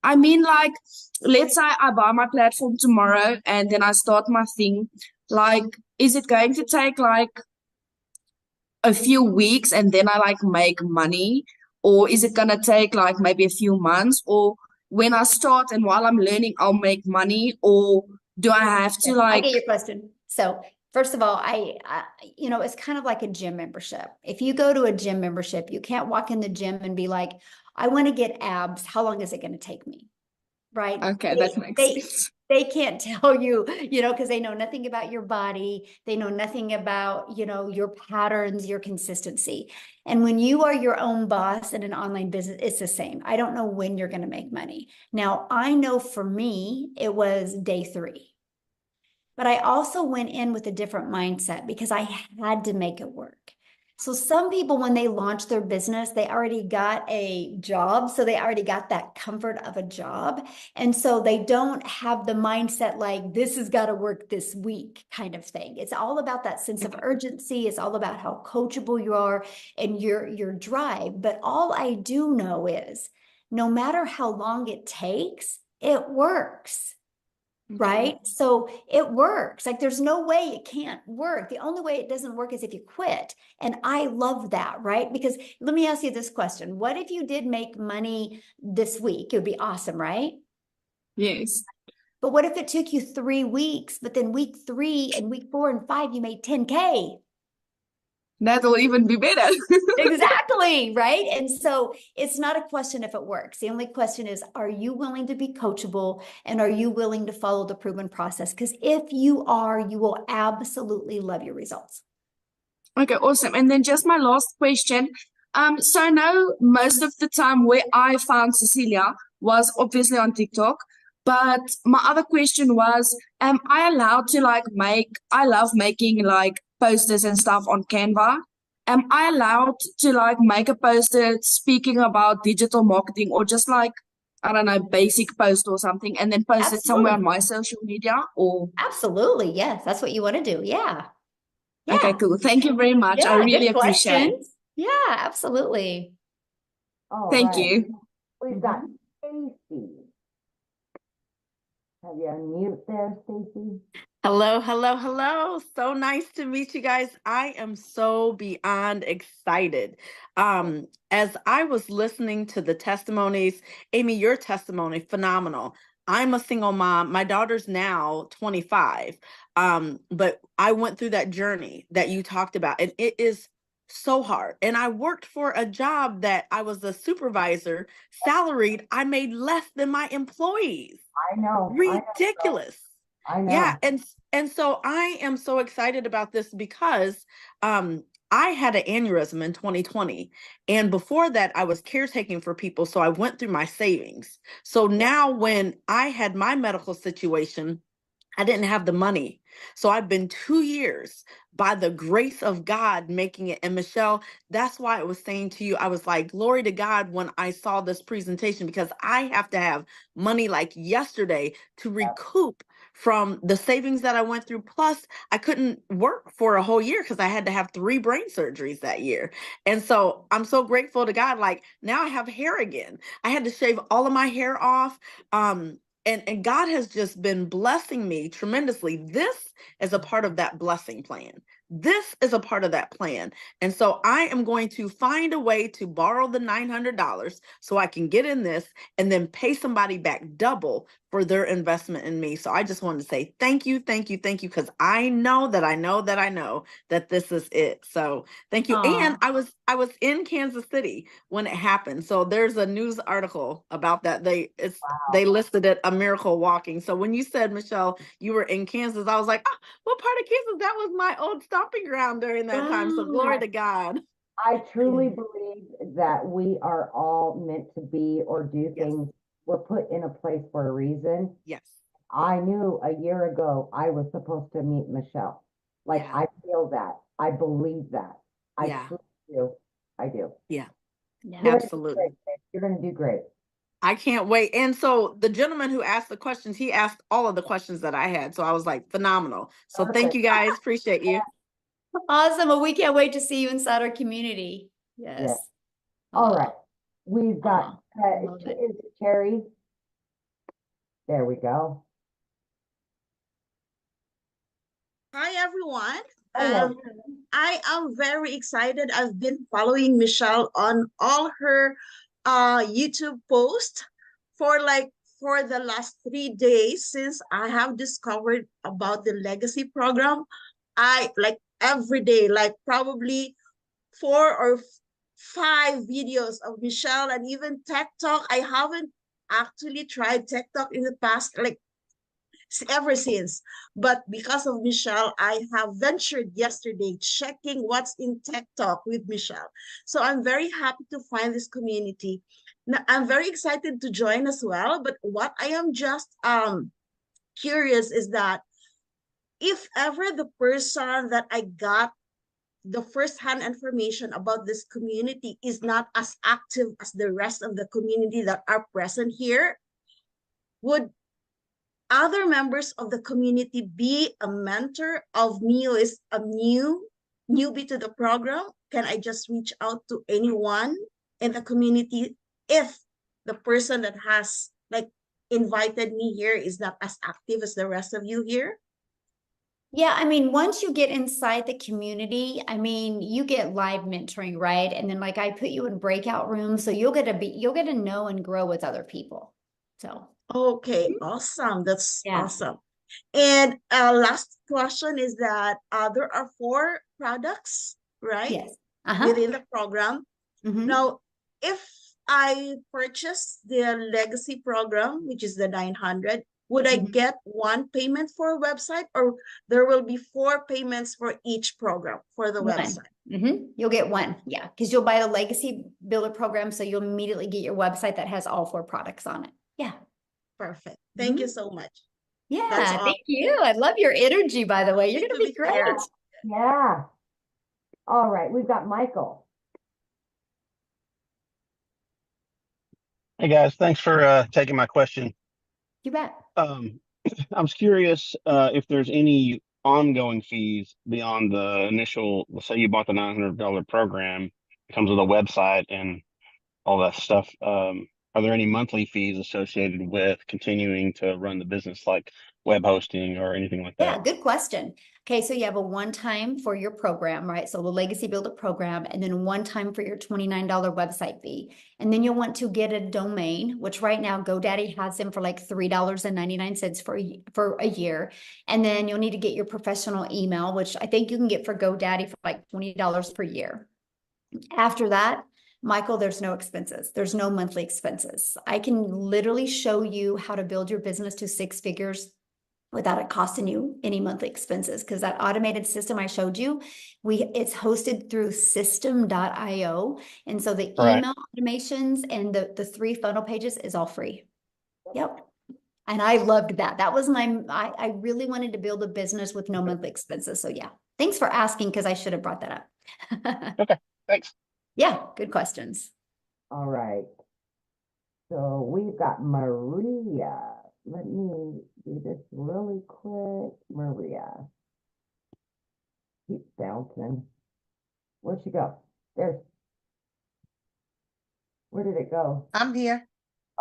I mean, like, let's say I buy my platform tomorrow and then I start my thing. Like, is it going to take like a few weeks and then I like make money? Or is it gonna take like maybe a few months? Or when I start and while I'm learning, I'll make money? Or do I have to I like, get your question. So first of all, you know, it's kind of like a gym membership. If you go to a gym membership, you can't walk in the gym and be like, I want to get abs. How long is it going to take me? Right? okay, that makes sense. They can't tell you, you know, because they know nothing about your body. They know nothing about, you know, your patterns, your consistency. And when you are your own boss in an online business, it's the same. I don't know when you're going to make money. Now, I know for me, it was day 3. But I also went in with a different mindset because I had to make it work. So some people, when they launch their business, they already got a job. So they already got that comfort of a job. And so they don't have the mindset like, this has got to work this week kind of thing. It's all about that sense of urgency. It's all about how coachable you are and your drive. But all I do know is no matter how long it takes, it works. Right? So it works. Like there's no way it can't work. The only way it doesn't work is if you quit. And I love that, right? Because let me ask you this question. What if you did make money this week? It would be awesome, right? Yes. But what if it took you 3 weeks, but then week 3 and week 4 and 5, you made 10K? That'll even be better. Exactly, right? And so it's not a question if it works. The only question is, are you willing to be coachable and are you willing to follow the proven process? Because if you are, you will absolutely love your results. Okay, awesome. And then just my last question. So I know most of the time where I found Cecilia was obviously on TikTok, but my other question was, am I allowed to like I love making like posters and stuff on Canva. Am I allowed to like make a poster speaking about digital marketing or just like, I don't know, basic post or something and then post it somewhere on my social media or? Absolutely. Yes. That's what you want to do. Yeah. Yeah. Okay, cool. Thank you very much. I Yeah. really Good appreciate it. questions. Yeah, absolutely. All Thank right. you. We've got Stacy. Have you unmute there, Stacy? Hello, hello, hello. So nice to meet you guys. I am so beyond excited. As I was listening to the testimonies, Amy, your testimony, phenomenal. I'm a single mom. My daughter's now 25. But I went through that journey that you talked about, and it is so hard. And I worked for a job that I was a supervisor, salaried. I made less than my employees. I know. Ridiculous. I know. Yeah, and so I am so excited about this because I had an aneurysm in 2020, and before that I was caretaking for people, so I went through my savings. So now when I had my medical situation, I didn't have the money. So I've been 2 years by the grace of God making it. And Michelle, that's why I was saying to you, I was like, glory to God when I saw this presentation, because I have to have money like yesterday to recoup from the savings that I went through. Plus, I couldn't work for a whole year because I had to have 3 brain surgeries that year. And so I'm so grateful to God. Like now I have hair again. I had to shave all of my hair off. And God has just been blessing me tremendously. This is a part of that blessing plan. This is a part of that plan. And so I am going to find a way to borrow the $900 so I can get in this and then pay somebody back double for their investment in me. So I just wanted to say thank you, thank you, thank you, because I know that this is it. So thank you. Aw. And I was in Kansas City when it happened. So there's a news article about that. They listed it a miracle walking. So when you said, Michelle, you were in Kansas, I was like, oh, what part of Kansas? That was my old stomping ground during that time. So glory to God. I truly believe that we are all meant to be or do things. We're put in a place for a reason. Yes. I knew a year ago I was supposed to meet Michelle. Like I feel that. I believe that. I truly do. I do. Yeah. You're Absolutely. You're going to do great. I can't wait. And so the gentleman who asked the questions, he asked all of the questions that I had. So I was like, phenomenal. So thank you guys. Appreciate you. Awesome. Well, we can't wait to see you inside our community. Yes. All right. We've got, is it Terry? There we go. Hi, everyone. Hello. I am very excited. I've been following Michelle on all her YouTube posts for the last 3 days since I have discovered about the legacy program. I like every day, like probably 4 or 5 videos of Michelle and even Tech Talk. I haven't actually tried Tech Talk in the past, like ever since. But because of Michelle, I have ventured yesterday checking what's in Tech Talk with Michelle. So I'm very happy to find this community. Now, I'm very excited to join as well. But what I am just curious is that if ever the person that I got the first-hand information about this community is not as active as the rest of the community that are present here, would other members of the community be a mentor of me who is a newbie to the program? Can I just reach out to anyone in the community if the person that has like invited me here is not as active as the rest of you here? Yeah, I mean, once you get inside the community, I mean, you get live mentoring, right? And then like I put you in breakout rooms, so you'll get to know and grow with other people. So okay, awesome. That's yeah. awesome. And last question is that there are 4 products, right? Yes. Within the program. Mm-hmm. Now, if I purchase the legacy program, which is the 900, would I get one payment for a website, or there will be 4 payments for each program for the website? You'll get one, yeah, because you'll buy the legacy builder program, so you'll immediately get your website that has all 4 products on it. Yeah. Perfect. Thank you so much. Yeah, That's all. thank you. I love your energy, by the way. You're going to be great. Yeah. All right, we've got Michael. Hey guys, thanks for taking my question. You bet. I was curious if there's any ongoing fees beyond the initial, let's say you bought the $900 program, it comes with a website and all that stuff. Are there any monthly fees associated with continuing to run the business, like web hosting or anything like that? Yeah, good question. Okay, so you have a one-time for your program, right? So the Legacy Builder program, and then one time for your $29 website fee. And then you'll want to get a domain, which right now GoDaddy has them for like $3.99 for a year. And then you'll need to get your professional email, which I think you can get for GoDaddy for like $20 per year. After that, Michael, there's no expenses. There's no monthly expenses. I can literally show you how to build your business to 6 figures without it costing you any monthly expenses, because that automated system I showed you, it's hosted through system.io. And so the email automations and the 3 funnel pages is all free. Yep. And I loved that. That was I really wanted to build a business with no monthly expenses. So yeah, thanks for asking, because I should have brought that up. Okay, thanks. Yeah, good questions. All right. So we've got Maria. Let me do this really quick. Maria. Keep bouncing. Where'd she go? Where did it go? I'm here.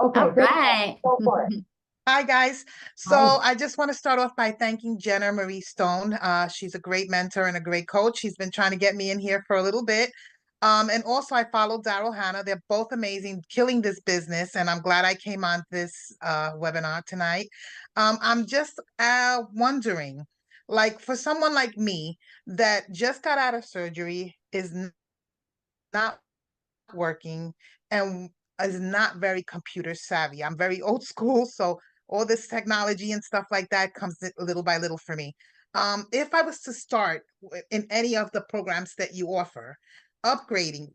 Okay, all right. Go for it. Hi, guys. So Hi. I just want to start off by thanking Jenna Marie Stone. She's a great mentor and a great coach. She's been trying to get me in here for a little bit. And also I follow Daryl Hannah. They're both amazing, killing this business. And I'm glad I came on this webinar tonight. I'm just wondering, like for someone like me that just got out of surgery, is not working, and is not very computer savvy. I'm very old school, so all this technology and stuff like that comes little by little for me. If I was to start in any of the programs that you offer, upgrading,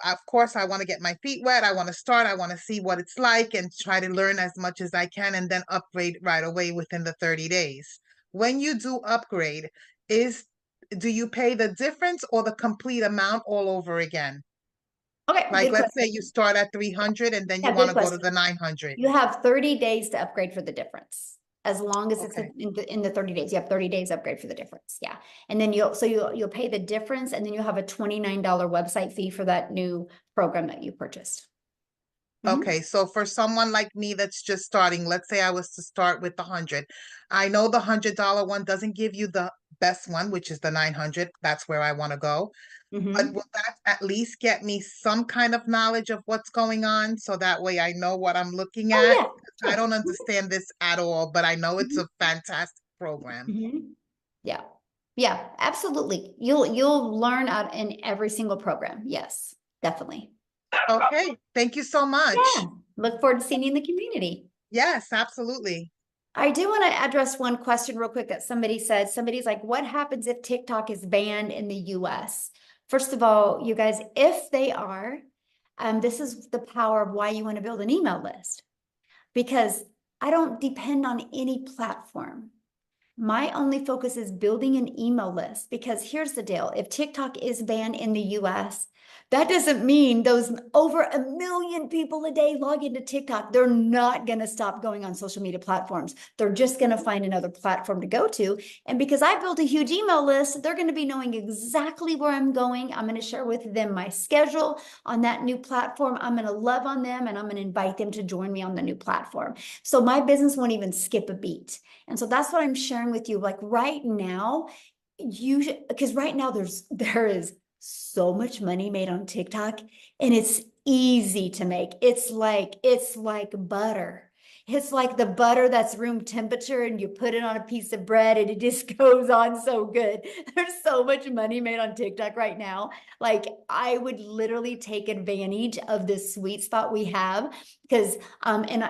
of course, I want to get my feet wet. I want to start. I want to see what it's like and try to learn as much as I can, and then upgrade right away within the 30 days. When you do upgrade, do you pay the difference or the complete amount all over again? Okay, Like, good let's question. say you start at 300 and then you Yeah, want good to go to question. the 900. You have 30 days to upgrade for the difference. As long as it's Okay. in the 30 days, you have 30 days upgrade for the difference. Yeah. And then you'll pay the difference, and then you'll have a $29 website fee for that new program that you purchased. Okay, so for someone like me that's just starting, let's say I was to start with the 100. I know the $100 one doesn't give you the best one, which is the 900. That's where I want to go. But will that at least get me some kind of knowledge of what's going on so that way I know what I'm looking at? Oh, yeah. I don't understand this at all, but I know it's a fantastic program. Yeah. Yeah, absolutely. You'll learn out in every single program. Yes, definitely. Okay, thank you so much. Yeah. Look forward to seeing you in the community. Yes, absolutely. I do want to address one question real quick that somebody said. Somebody's like, what happens if TikTok is banned in the US? First of all, you guys, if they are, this is the power of why you want to build an email list, because I don't depend on any platform. My only focus is building an email list, because here's the deal. If TikTok is banned in the US, that doesn't mean those over 1 million people a day log into TikTok. They're not going to stop going on social media platforms. They're just going to find another platform to go to. And because I built a huge email list, they're going to be knowing exactly where I'm going. I'm going to share with them my schedule on that new platform. I'm going to love on them, and I'm going to invite them to join me on the new platform. So my business won't even skip a beat. And so that's what I'm sharing with you. Like right now, because right now there is so much money made on TikTok, and it's easy to make. It's like butter. It's like the butter that's room temperature, and you put it on a piece of bread and it just goes on so good. There's so much money made on TikTok right now. Like I would literally take advantage of this sweet spot we have, because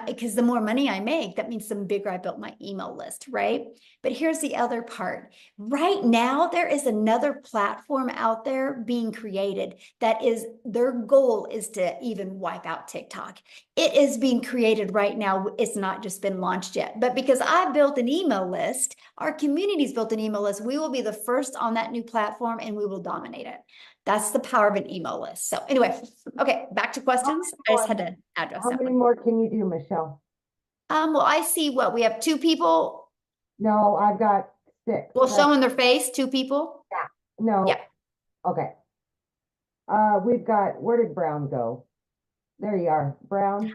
because the more money I make, that means the bigger I built my email list, right? But here's the other part. Right now, there is another platform out there being created that is, their goal is to even wipe out TikTok. It is being created right now. It's not just been launched yet, but because I built an email list, our community's built an email list, we will be the first on that new platform and we will dominate it. That's the power of an email list. So anyway, okay, back to questions. I just had to address How that many one. more can you do, Michelle? Well, I see what we have 2 people. No, I've got 6. Well, showing their face, 2 people. Yeah. No. Yeah. Okay. We've got, where did Brown go? There you are, Brown.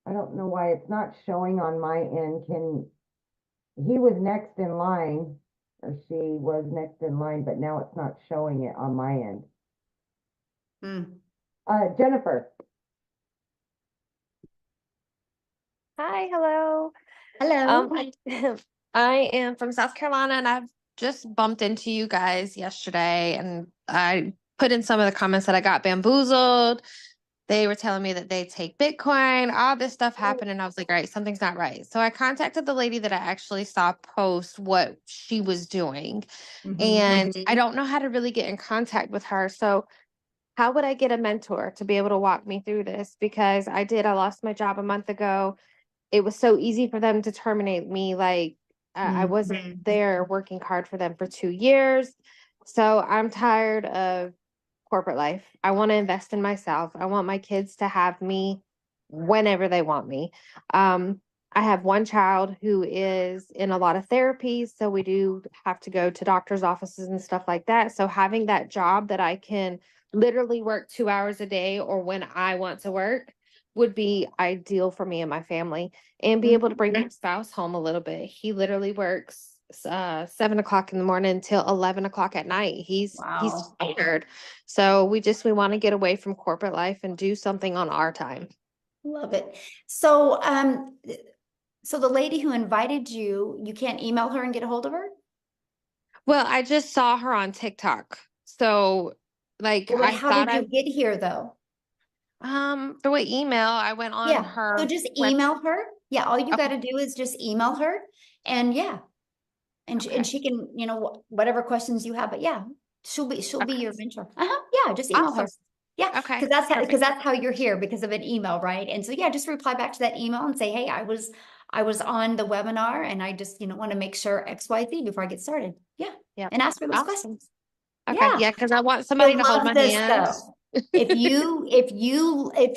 I don't know why it's not showing on my end. He was next in line, or she was next in line, but now it's not showing it on my end. Jennifer. Hi, hello. Hello. I am from South Carolina, and I've just bumped into you guys yesterday, and I put in some of the comments that I got bamboozled. They were telling me that they take Bitcoin, all this stuff happened, and I was like, all right, something's not right. So I contacted the lady that I actually saw post what she was doing, and I don't know how to really get in contact with her. So how would I get a mentor to be able to walk me through this? Because I lost my job a month ago. It was so easy for them to terminate me. Like I wasn't there working hard for them for 2 years. So I'm tired of corporate life. I want to invest in myself. I want my kids to have me whenever they want me. I have one child who is in a lot of therapies, so we do have to go to doctor's offices and stuff like that. So having that job that I can literally work 2 hours a day or when I want to work would be ideal for me and my family, and be able to bring my spouse home a little bit. He literally works 7 o'clock in the morning till 11 o'clock at night. He's tired. So we want to get away from corporate life and do something on our time. Love it. So, so the lady who invited you, you can't email her and get a hold of her? Well, I just saw her on TikTok. So like, well, how did you get here though? Through an email. I went on her. So just email her. Yeah. All you got to do is just email her, and and she can, whatever questions you have, but she'll be your mentor. Yeah. Just email her. Yeah. Okay. Because that's how you're here, because of an email. Right. And so, just reply back to that email and say, hey, I was on the webinar, and I just, want to make sure XYZ before I get started. Yeah. And ask her those questions. Okay. Yeah. Cause I want somebody to hold my hand. If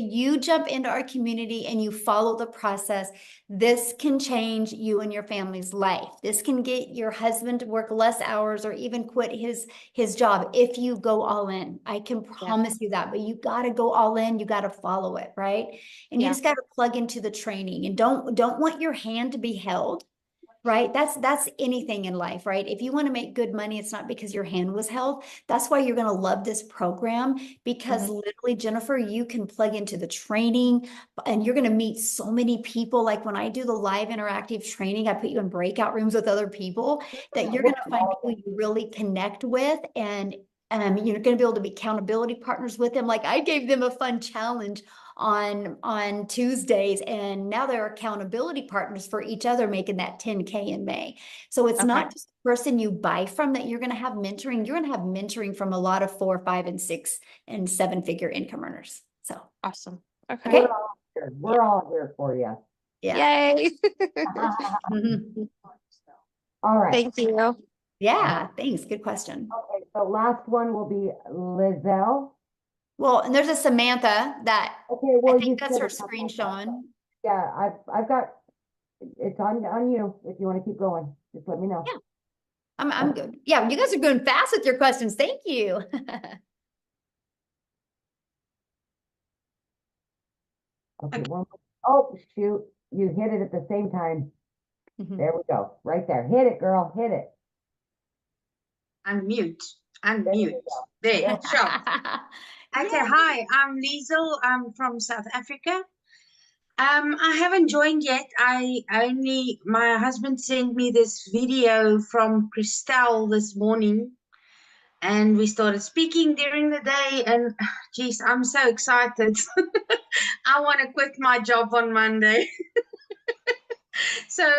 you jump into our community and you follow the process, this can change you and your family's life. This can get your husband to work less hours or even quit his job if you go all in. I can promise you that, but you got to go all in. You got to follow it, right? And you just got to plug into the training and don't want your hand to be held. Right? That's anything in life, right? If you want to make good money, it's not because your hand was held. That's why you're going to love this program because literally, Jennifer, you can plug into the training and you're going to meet so many people. Like when I do the live interactive training, I put you in breakout rooms with other people that you're going to find people you really connect with and you're going to be able to be accountability partners with them. Like I gave them a fun challenge on Tuesdays, and now they're accountability partners for each other, making that 10K in May. So it's not just the person you buy from that you're going to have mentoring. You're going to have mentoring from a lot of 4, 5, and 6 and 7-figure income earners. So awesome. Okay. We're all here for you. Yeah. Yay. All right. Thank you. Yeah, thanks. Good question. Okay, so last one will be Lizelle. Well, and there's a Samantha that well, I think that's her screen showing. Yeah, I've got it's on you if you want to keep going. Just let me know. Yeah. I'm good. Yeah, you guys are going fast with your questions. Thank you. Okay, oh shoot, you hit it at the same time. There we go. Right there. Hit it, girl. Hit it. Unmute. There, sure. Okay, hi, I'm Liesel. I'm from South Africa. I haven't joined yet. My husband sent me this video from Christelle this morning, and we started speaking during the day, and geez, I'm so excited. I want to quit my job on Monday. So,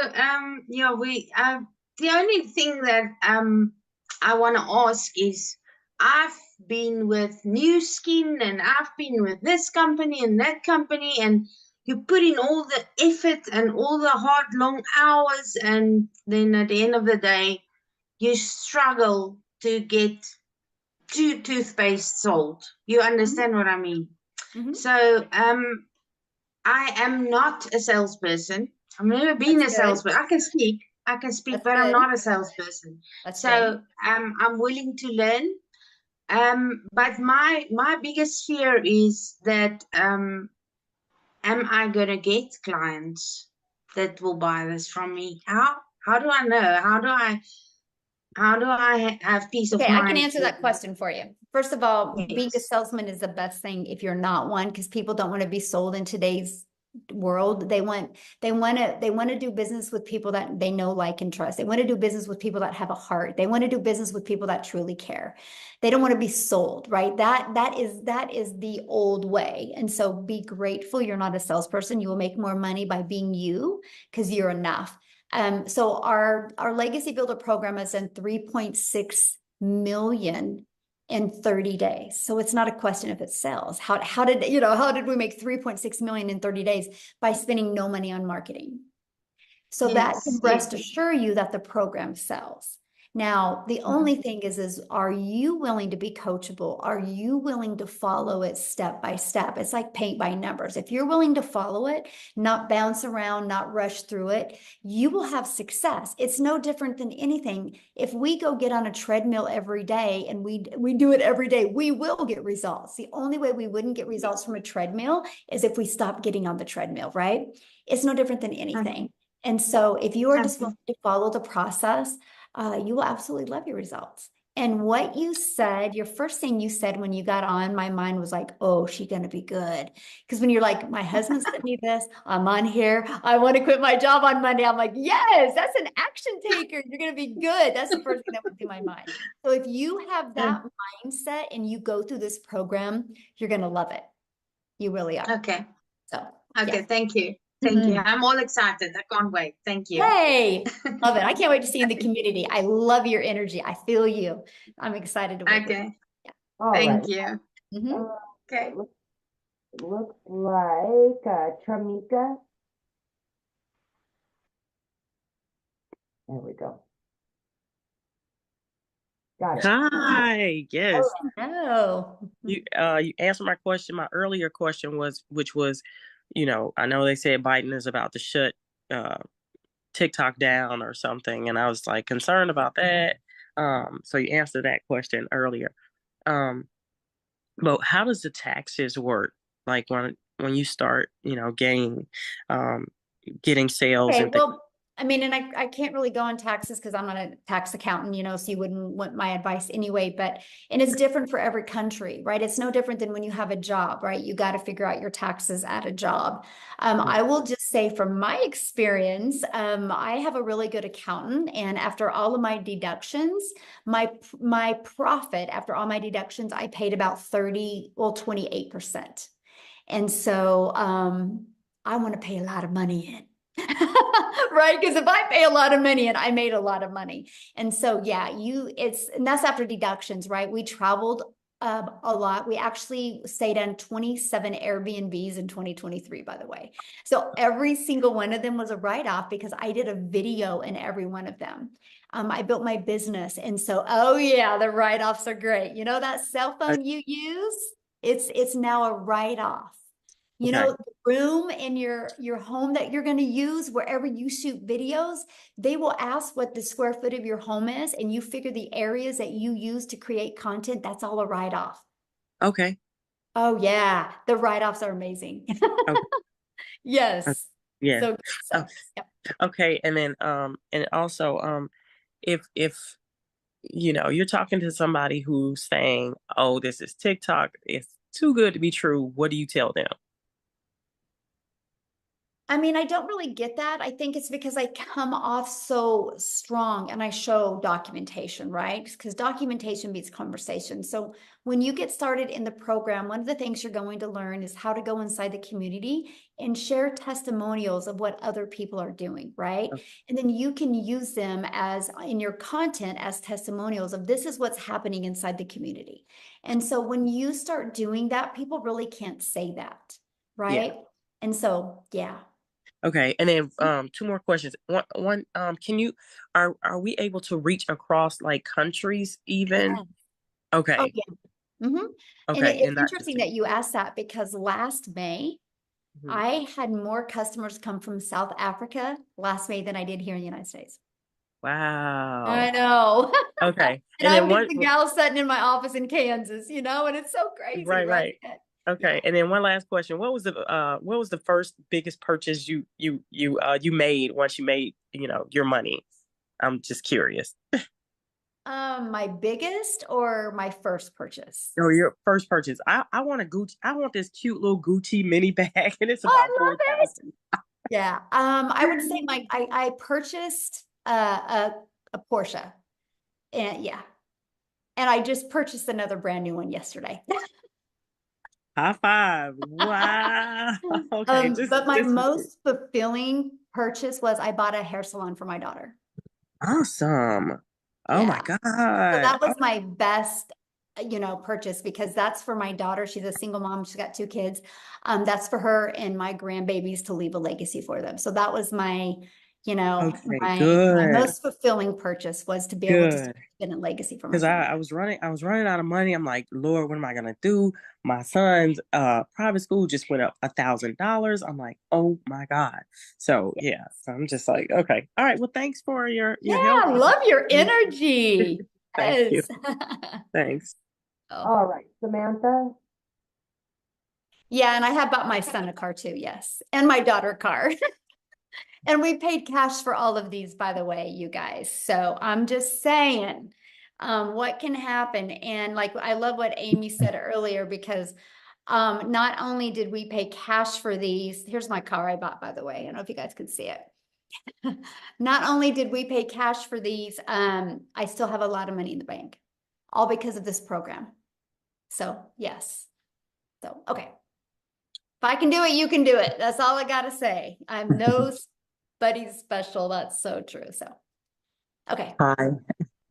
the only thing that I want to ask is, I've been with New Skin and I've been with this company and that company, and you put in all the effort and all the hard, long hours, and then at the end of the day, you struggle to get 2 toothpaste sold. You understand what I mean? So, I am not a salesperson. I've never been a salesperson. I can speak, but I'm not a salesperson. So I'm willing to learn. But my biggest fear is that am I gonna get clients that will buy this from me? How do I know? How do I have peace of mind? I can answer that question for you. First of all, being a salesman is the best thing if you're not one, because people don't want to be sold in today's world. They want to do business with people that they know, like, and trust. They want to do business with people that have a heart. They want to do business with people that truly care. They don't want to be sold, right? That is the old way. And so be grateful you're not a salesperson. You will make more money by being you because you're enough. So our Legacy Builder program is in 3.6 million in 30 days. So it's not a question if it sells. How did we make 3.6 million in 30 days? By spending no money on marketing. So that can rest assure you that the program sells. Now, the only thing is are you willing to be coachable? Are you willing to follow it step by step? It's like paint by numbers. If you're willing to follow it, not bounce around, not rush through it, you will have success. It's no different than anything. If we go get on a treadmill every day and we do it every day, we will get results. The only way we wouldn't get results from a treadmill is if we stop getting on the treadmill, right? It's no different than anything. And so if you are just willing to follow the process, you will absolutely love your results. And what you said, your first thing you said when you got on, my mind was like, oh, she's going to be good. Because when you're like, my husband sent me this, I'm on here, I want to quit my job on Monday. I'm like, yes, that's an action taker. You're going to be good. That's the first thing that went through my mind. So if you have that mindset and you go through this program, you're going to love it. You really are. Okay. So, okay. Thank you. Thank you. I'm all excited. I can't wait. Thank you. Hey, love it. I can't wait to see you in the community. I love your energy. I feel you. I'm excited to work with you. Yeah. Thank you. Okay. Looks like Tramika. There we go. Got it. Hi, yes. Hello. You answered my question. My earlier question which was, I know they said Biden is about to shut TikTok down or something, and I was like concerned about that. So you answered that question earlier. But how does the taxes work? Like when you start, getting sales Okay, and things. well, I mean, and I can't really go on taxes because I'm not a tax accountant, so you wouldn't want my advice anyway, and it's different for every country, right? It's no different than when you have a job, right? You got to figure out your taxes at a job. I will just say from my experience, I have a really good accountant, and after all of my deductions, my profit after all my deductions, I paid about 28%. And so I want to pay a lot of money in. Right? Because if I pay a lot of money and I made a lot of money. And so, yeah, and that's after deductions, right? We traveled a lot. We actually stayed on 27 Airbnbs in 2023, by the way. So every single one of them was a write-off because I did a video in every one of them. I built my business. And so, oh yeah, the write-offs are great. That cell phone you use, it's now a write-off. The room in your home that you're going to use wherever you shoot videos, they will ask what the square foot of your home is, and you figure the areas that you use to create content, that's all a write-off. Okay. Oh yeah, the write-offs are amazing. Okay. Yes. Yeah. So yep. Okay. And then and also if you're talking to somebody who's saying, oh, this is TikTok, it's too good to be true, what do you tell them? I mean, I don't really get that. I think it's because I come off so strong and I show documentation, right? Because documentation beats conversation. So when you get started in the program, one of the things you're going to learn is how to go inside the community and share testimonials of what other people are doing, right? And then you can use them as in your content as testimonials of this is what's happening inside the community. And so when you start doing that, people really can't say that, right? Yeah. And so, yeah. Okay, and then two more questions. One, are we able to reach across like countries even? Yeah. Okay. Oh yeah. Mm-hmm. And Okay, it's and that interesting that you asked that because last May, I had more customers come from South Africa last May than I did here in the United States. Wow. I know. Okay. And I'm just the gal sitting in my office in Kansas, and it's so crazy, right? Okay, and then one last question: what was the first biggest purchase you made once you made your money? I'm just curious. My biggest or my first purchase? Oh, your first purchase. I want a Gucci. I want this cute little Gucci mini bag, and it's about $4,000. Yeah. I would say I purchased a Porsche, and yeah, and I just purchased another brand new one yesterday. High five. Wow. Okay. But my most fulfilling purchase was I bought a hair salon for my daughter. Awesome. Oh my God. So that was my best, purchase because that's for my daughter. She's a single mom. She's got 2 kids. That's for her and my grandbabies to leave a legacy for them. So that was my, my most fulfilling purchase was to be able to spend a legacy for my family. Because I was running out of money. I'm like, Lord, what am I gonna do? My son's private school just went up $1,000. I'm like, oh my God. So yeah. So I'm just like, okay. All right. Well, thanks for your help. I love your energy. Thank you. Thanks. All right, Samantha. Yeah, and I have bought my son a car too, yes. And my daughter a car. And we paid cash for all of these, by the way, you guys. So I'm just saying what can happen. And like, I love what Amy said earlier, because not only did we pay cash for these, here's my car I bought, by the way. I don't know if you guys can see it. Not only did we pay cash for these, I still have a lot of money in the bank, all because of this program. So yes. So, okay. If I can do it, you can do it. That's all I got to say. I'm nobody's special. That's so true. So, okay. Hi,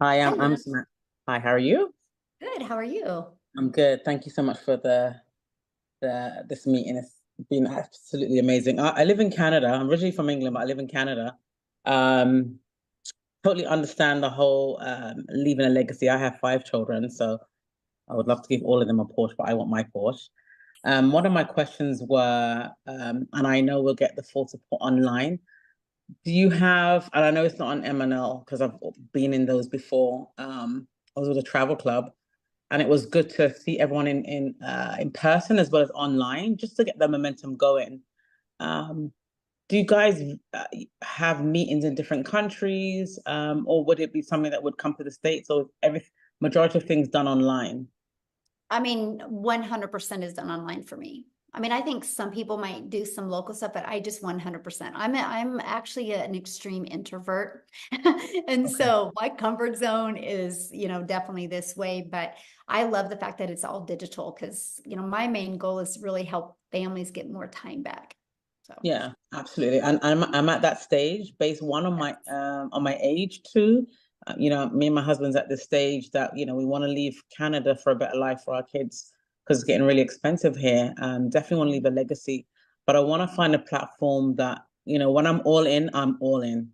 I'm Samantha. Hi, how are you? Good. How are you? I'm good. Thank you so much for this meeting. It's been absolutely amazing. I live in Canada. I'm originally from England, but I live in Canada. totally understand the whole leaving a legacy. I have 5 children, so I would love to give all of them a Porsche, but I want my Porsche. One of my questions were, and I know we'll get the full support online. Do you have, and I know it's not on M&L because I've been in those before. I was with a travel club, and it was good to see everyone in person as well as online, just to get the momentum going. Do you guys have meetings in different countries, or would it be something that would come to the States, or majority of things done online? I mean, 100% is done online for me. I mean, I think some people might do some local stuff, but I just 100%. I'm actually an extreme introvert. And so my comfort zone is, definitely this way, but I love the fact that it's all digital because, my main goal is really help families get more time back. So yeah, absolutely. And I'm at that stage based on my age too. Me and my husband's at this stage that, we want to leave Canada for a better life for our kids because it's getting really expensive here. Definitely want to leave a legacy, but I want to find a platform that, when I'm all in, I'm all in,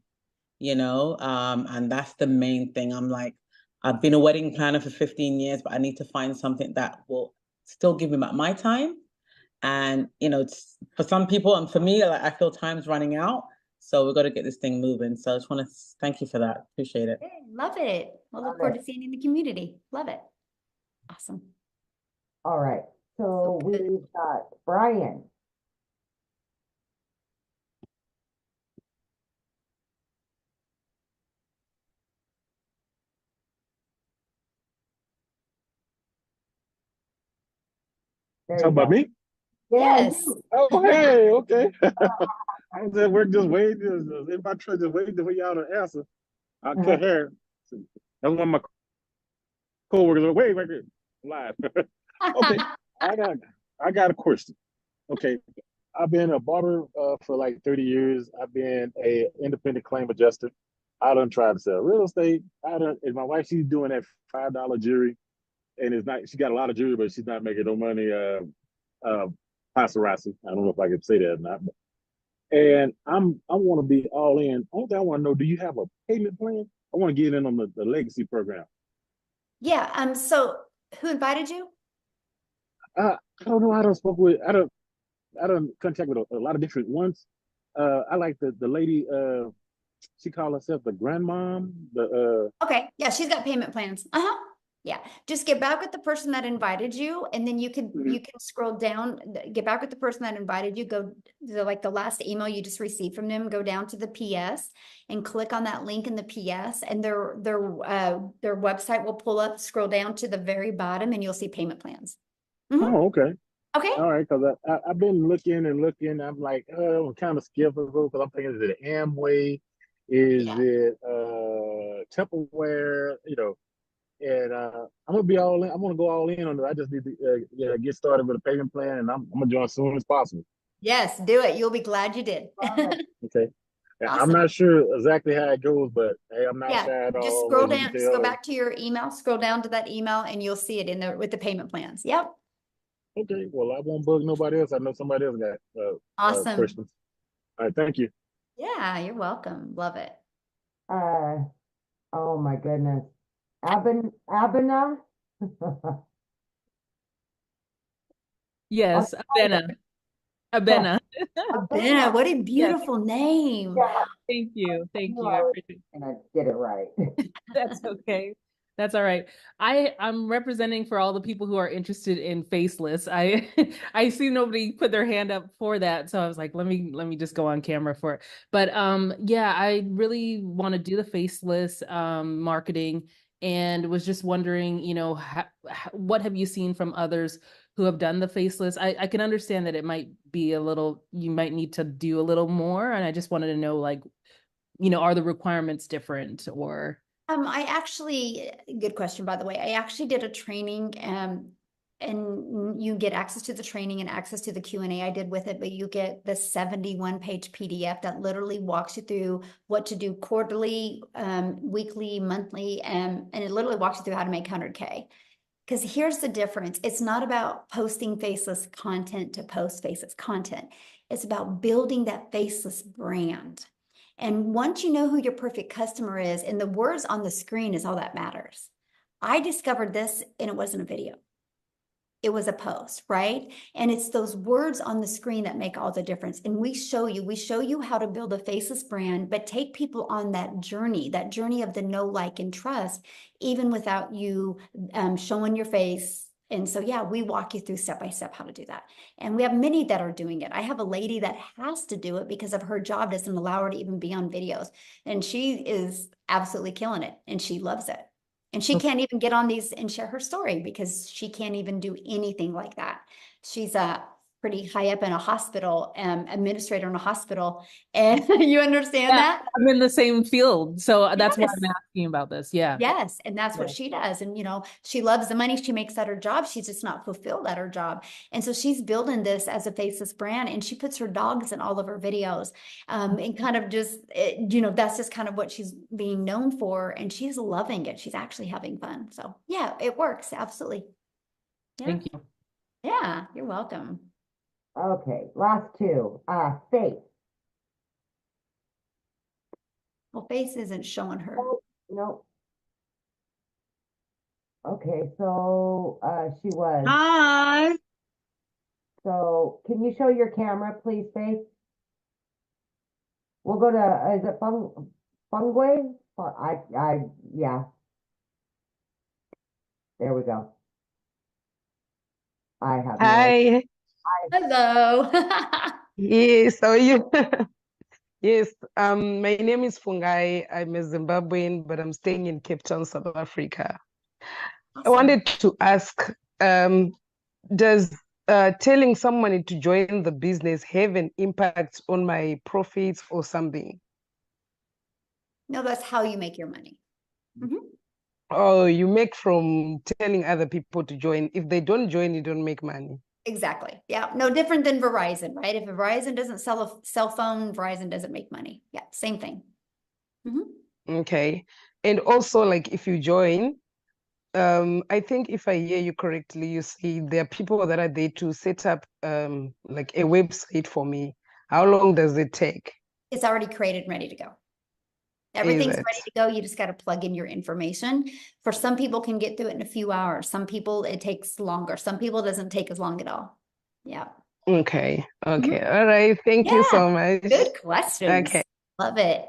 and that's the main thing. I'm like, I've been a wedding planner for 15 years, but I need to find something that will still give me back my time. And, it's, for some people and for me, like, I feel time's running out. So we've got to get this thing moving. So I just want to thank you for that. Appreciate it. hey, love it. We'll look forward to seeing you in the community. Love it. Awesome. All right. So we've got Brian. Talk about me? Yes. Oh, hey, okay. I was at work just waiting, in my truck just waiting for y'all to answer. I cut hair. That's one of my coworkers. Wait, right there, live. Okay, I got a question. Okay, I've been a barber for like 30 years. I've been a independent claim adjuster. I done tried to sell real estate. And my wife, she's doing that $5 jewelry, and it's not. She got a lot of jewelry, but she's not making no money. Paparazzi. I don't know if I can say that or not. And I want to be all in. Only thing I want to know, do you have a payment plan? I want to get in on the legacy program. Yeah. So who invited you? I don't know. I don't contact with a lot of different ones. I like the lady. She called herself the grandmom. Okay. Yeah, she's got payment plans. Yeah. Just get back with the person that invited you, and then you can scroll down, get back with the person that invited you, go to like the last email you just received from them, go down to the PS and click on that link in the PS, and their website will pull up, scroll down to the very bottom, and you'll see payment plans. Oh, okay. Okay. All right, because I've been looking and looking. I'm like, I'm kind of skeptical because I'm thinking, is it Amway? Is it Tupperware? And I'm gonna be all in. I'm gonna go all in on it. I just need to get started with a payment plan, and I'm gonna join as soon as possible. Yes, do it. You'll be glad you did. Okay. Awesome. I'm not sure exactly how it goes, but hey, I'm not shy at all. Just scroll down. Just go back to your email. Scroll down to that email, and you'll see it in there with the payment plans. Yep. Okay. Well, I won't bug nobody else. I know somebody else got awesome questions. All right. Thank you. Yeah, you're welcome. Love it. Oh my goodness. Abena? Yes, Abena. Abena. Abena, what a beautiful name. Yeah. Thank you. Thank you. I appreciate it. And I get it right. That's okay. That's all right. I'm representing for all the people who are interested in faceless. I see nobody put their hand up for that, so I was like, let me just go on camera for it. But yeah, I really want to do the faceless marketing, and was just wondering, what have you seen from others who have done the faceless? I can understand that it might be you might need to do a little more, and I just wanted to know, like, are the requirements different or? I actually, good question, by the way. I actually did a training, and you get access to the training and access to the Q&A I did with it, but you get the 71-page PDF that literally walks you through what to do quarterly, weekly, monthly, and it literally walks you through how to make 100K. Because here's the difference. It's not about posting faceless content to post faceless content. It's about building that faceless brand. And once you know who your perfect customer is, and the words on the screen is all that matters. I discovered this and it wasn't a video. It was a post, right? And it's those words on the screen that make all the difference. And we show you how to build a faceless brand, but take people on that journey of the know, like, and trust, even without you showing your face. And so, yeah, we walk you through step by step how to do that. And we have many that are doing it. I have a lady that has to do it because of her job doesn't allow her to even be on videos. And she is absolutely killing it and she loves it. And she can't even get on these and share her story because she can't even do anything like that. She's pretty high up in a hospital, administrator in a hospital. And you understand that? I'm in the same field. So that's why Yes. I'm asking about this. Yeah. Yes. And that's what she does. And, she loves the money she makes at her job. She's just not fulfilled at her job. And so she's building this as a faceless brand, and she puts her dogs in all of her videos. And kind of just, that's just kind of what she's being known for. And she's loving it. She's actually having fun. So yeah, it works. Absolutely. Yeah. Thank you. Yeah. You're welcome. Okay. Last two. Faith. Well, Faith isn't showing her. Oh, no. Okay, so she was. Hi. So can you show your camera, please, Faith? We'll go to, is it Fungway? Yeah. There we go. I have Hi. Hello. Yes, how are you? Yes, my name is Fungai. I'm a Zimbabwean, but I'm staying in Cape Town, South Africa. Awesome. I wanted to ask, does telling someone to join the business have an impact on my profits or something? No, that's how you make your money. Mm-hmm. Oh, you make from telling other people to join. If they don't join, you don't make money. Exactly. Yeah. No different than Verizon, right? If Verizon doesn't sell a cell phone, Verizon doesn't make money. Yeah. Same thing. Mm-hmm. Okay. And also, like, if you join, I think if I hear you correctly, you see there are people that are there to set up like a website for me. How long does it take? It's already created and ready to go. Everything's ready to go. You just got to plug in your information. For some people can get through it in a few hours. Some people it takes longer. Some people it doesn't take as long at all. Yeah. Okay. Okay. All right. Thank you so much. Good questions. Okay. Love it.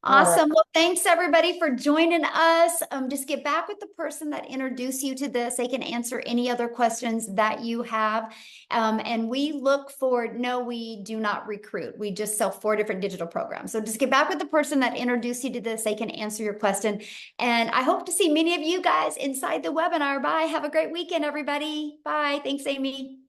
All right. Awesome. Well, thanks everybody for joining us. Just get back with the person that introduced you to this. They can answer any other questions that you have. And we look for, no, we do not recruit. We just sell 4 different digital programs. So just get back with the person that introduced you to this. They can answer your question. And I hope to see many of you guys inside the webinar. Bye. Have a great weekend, everybody. Bye. Thanks, Amy. Bye.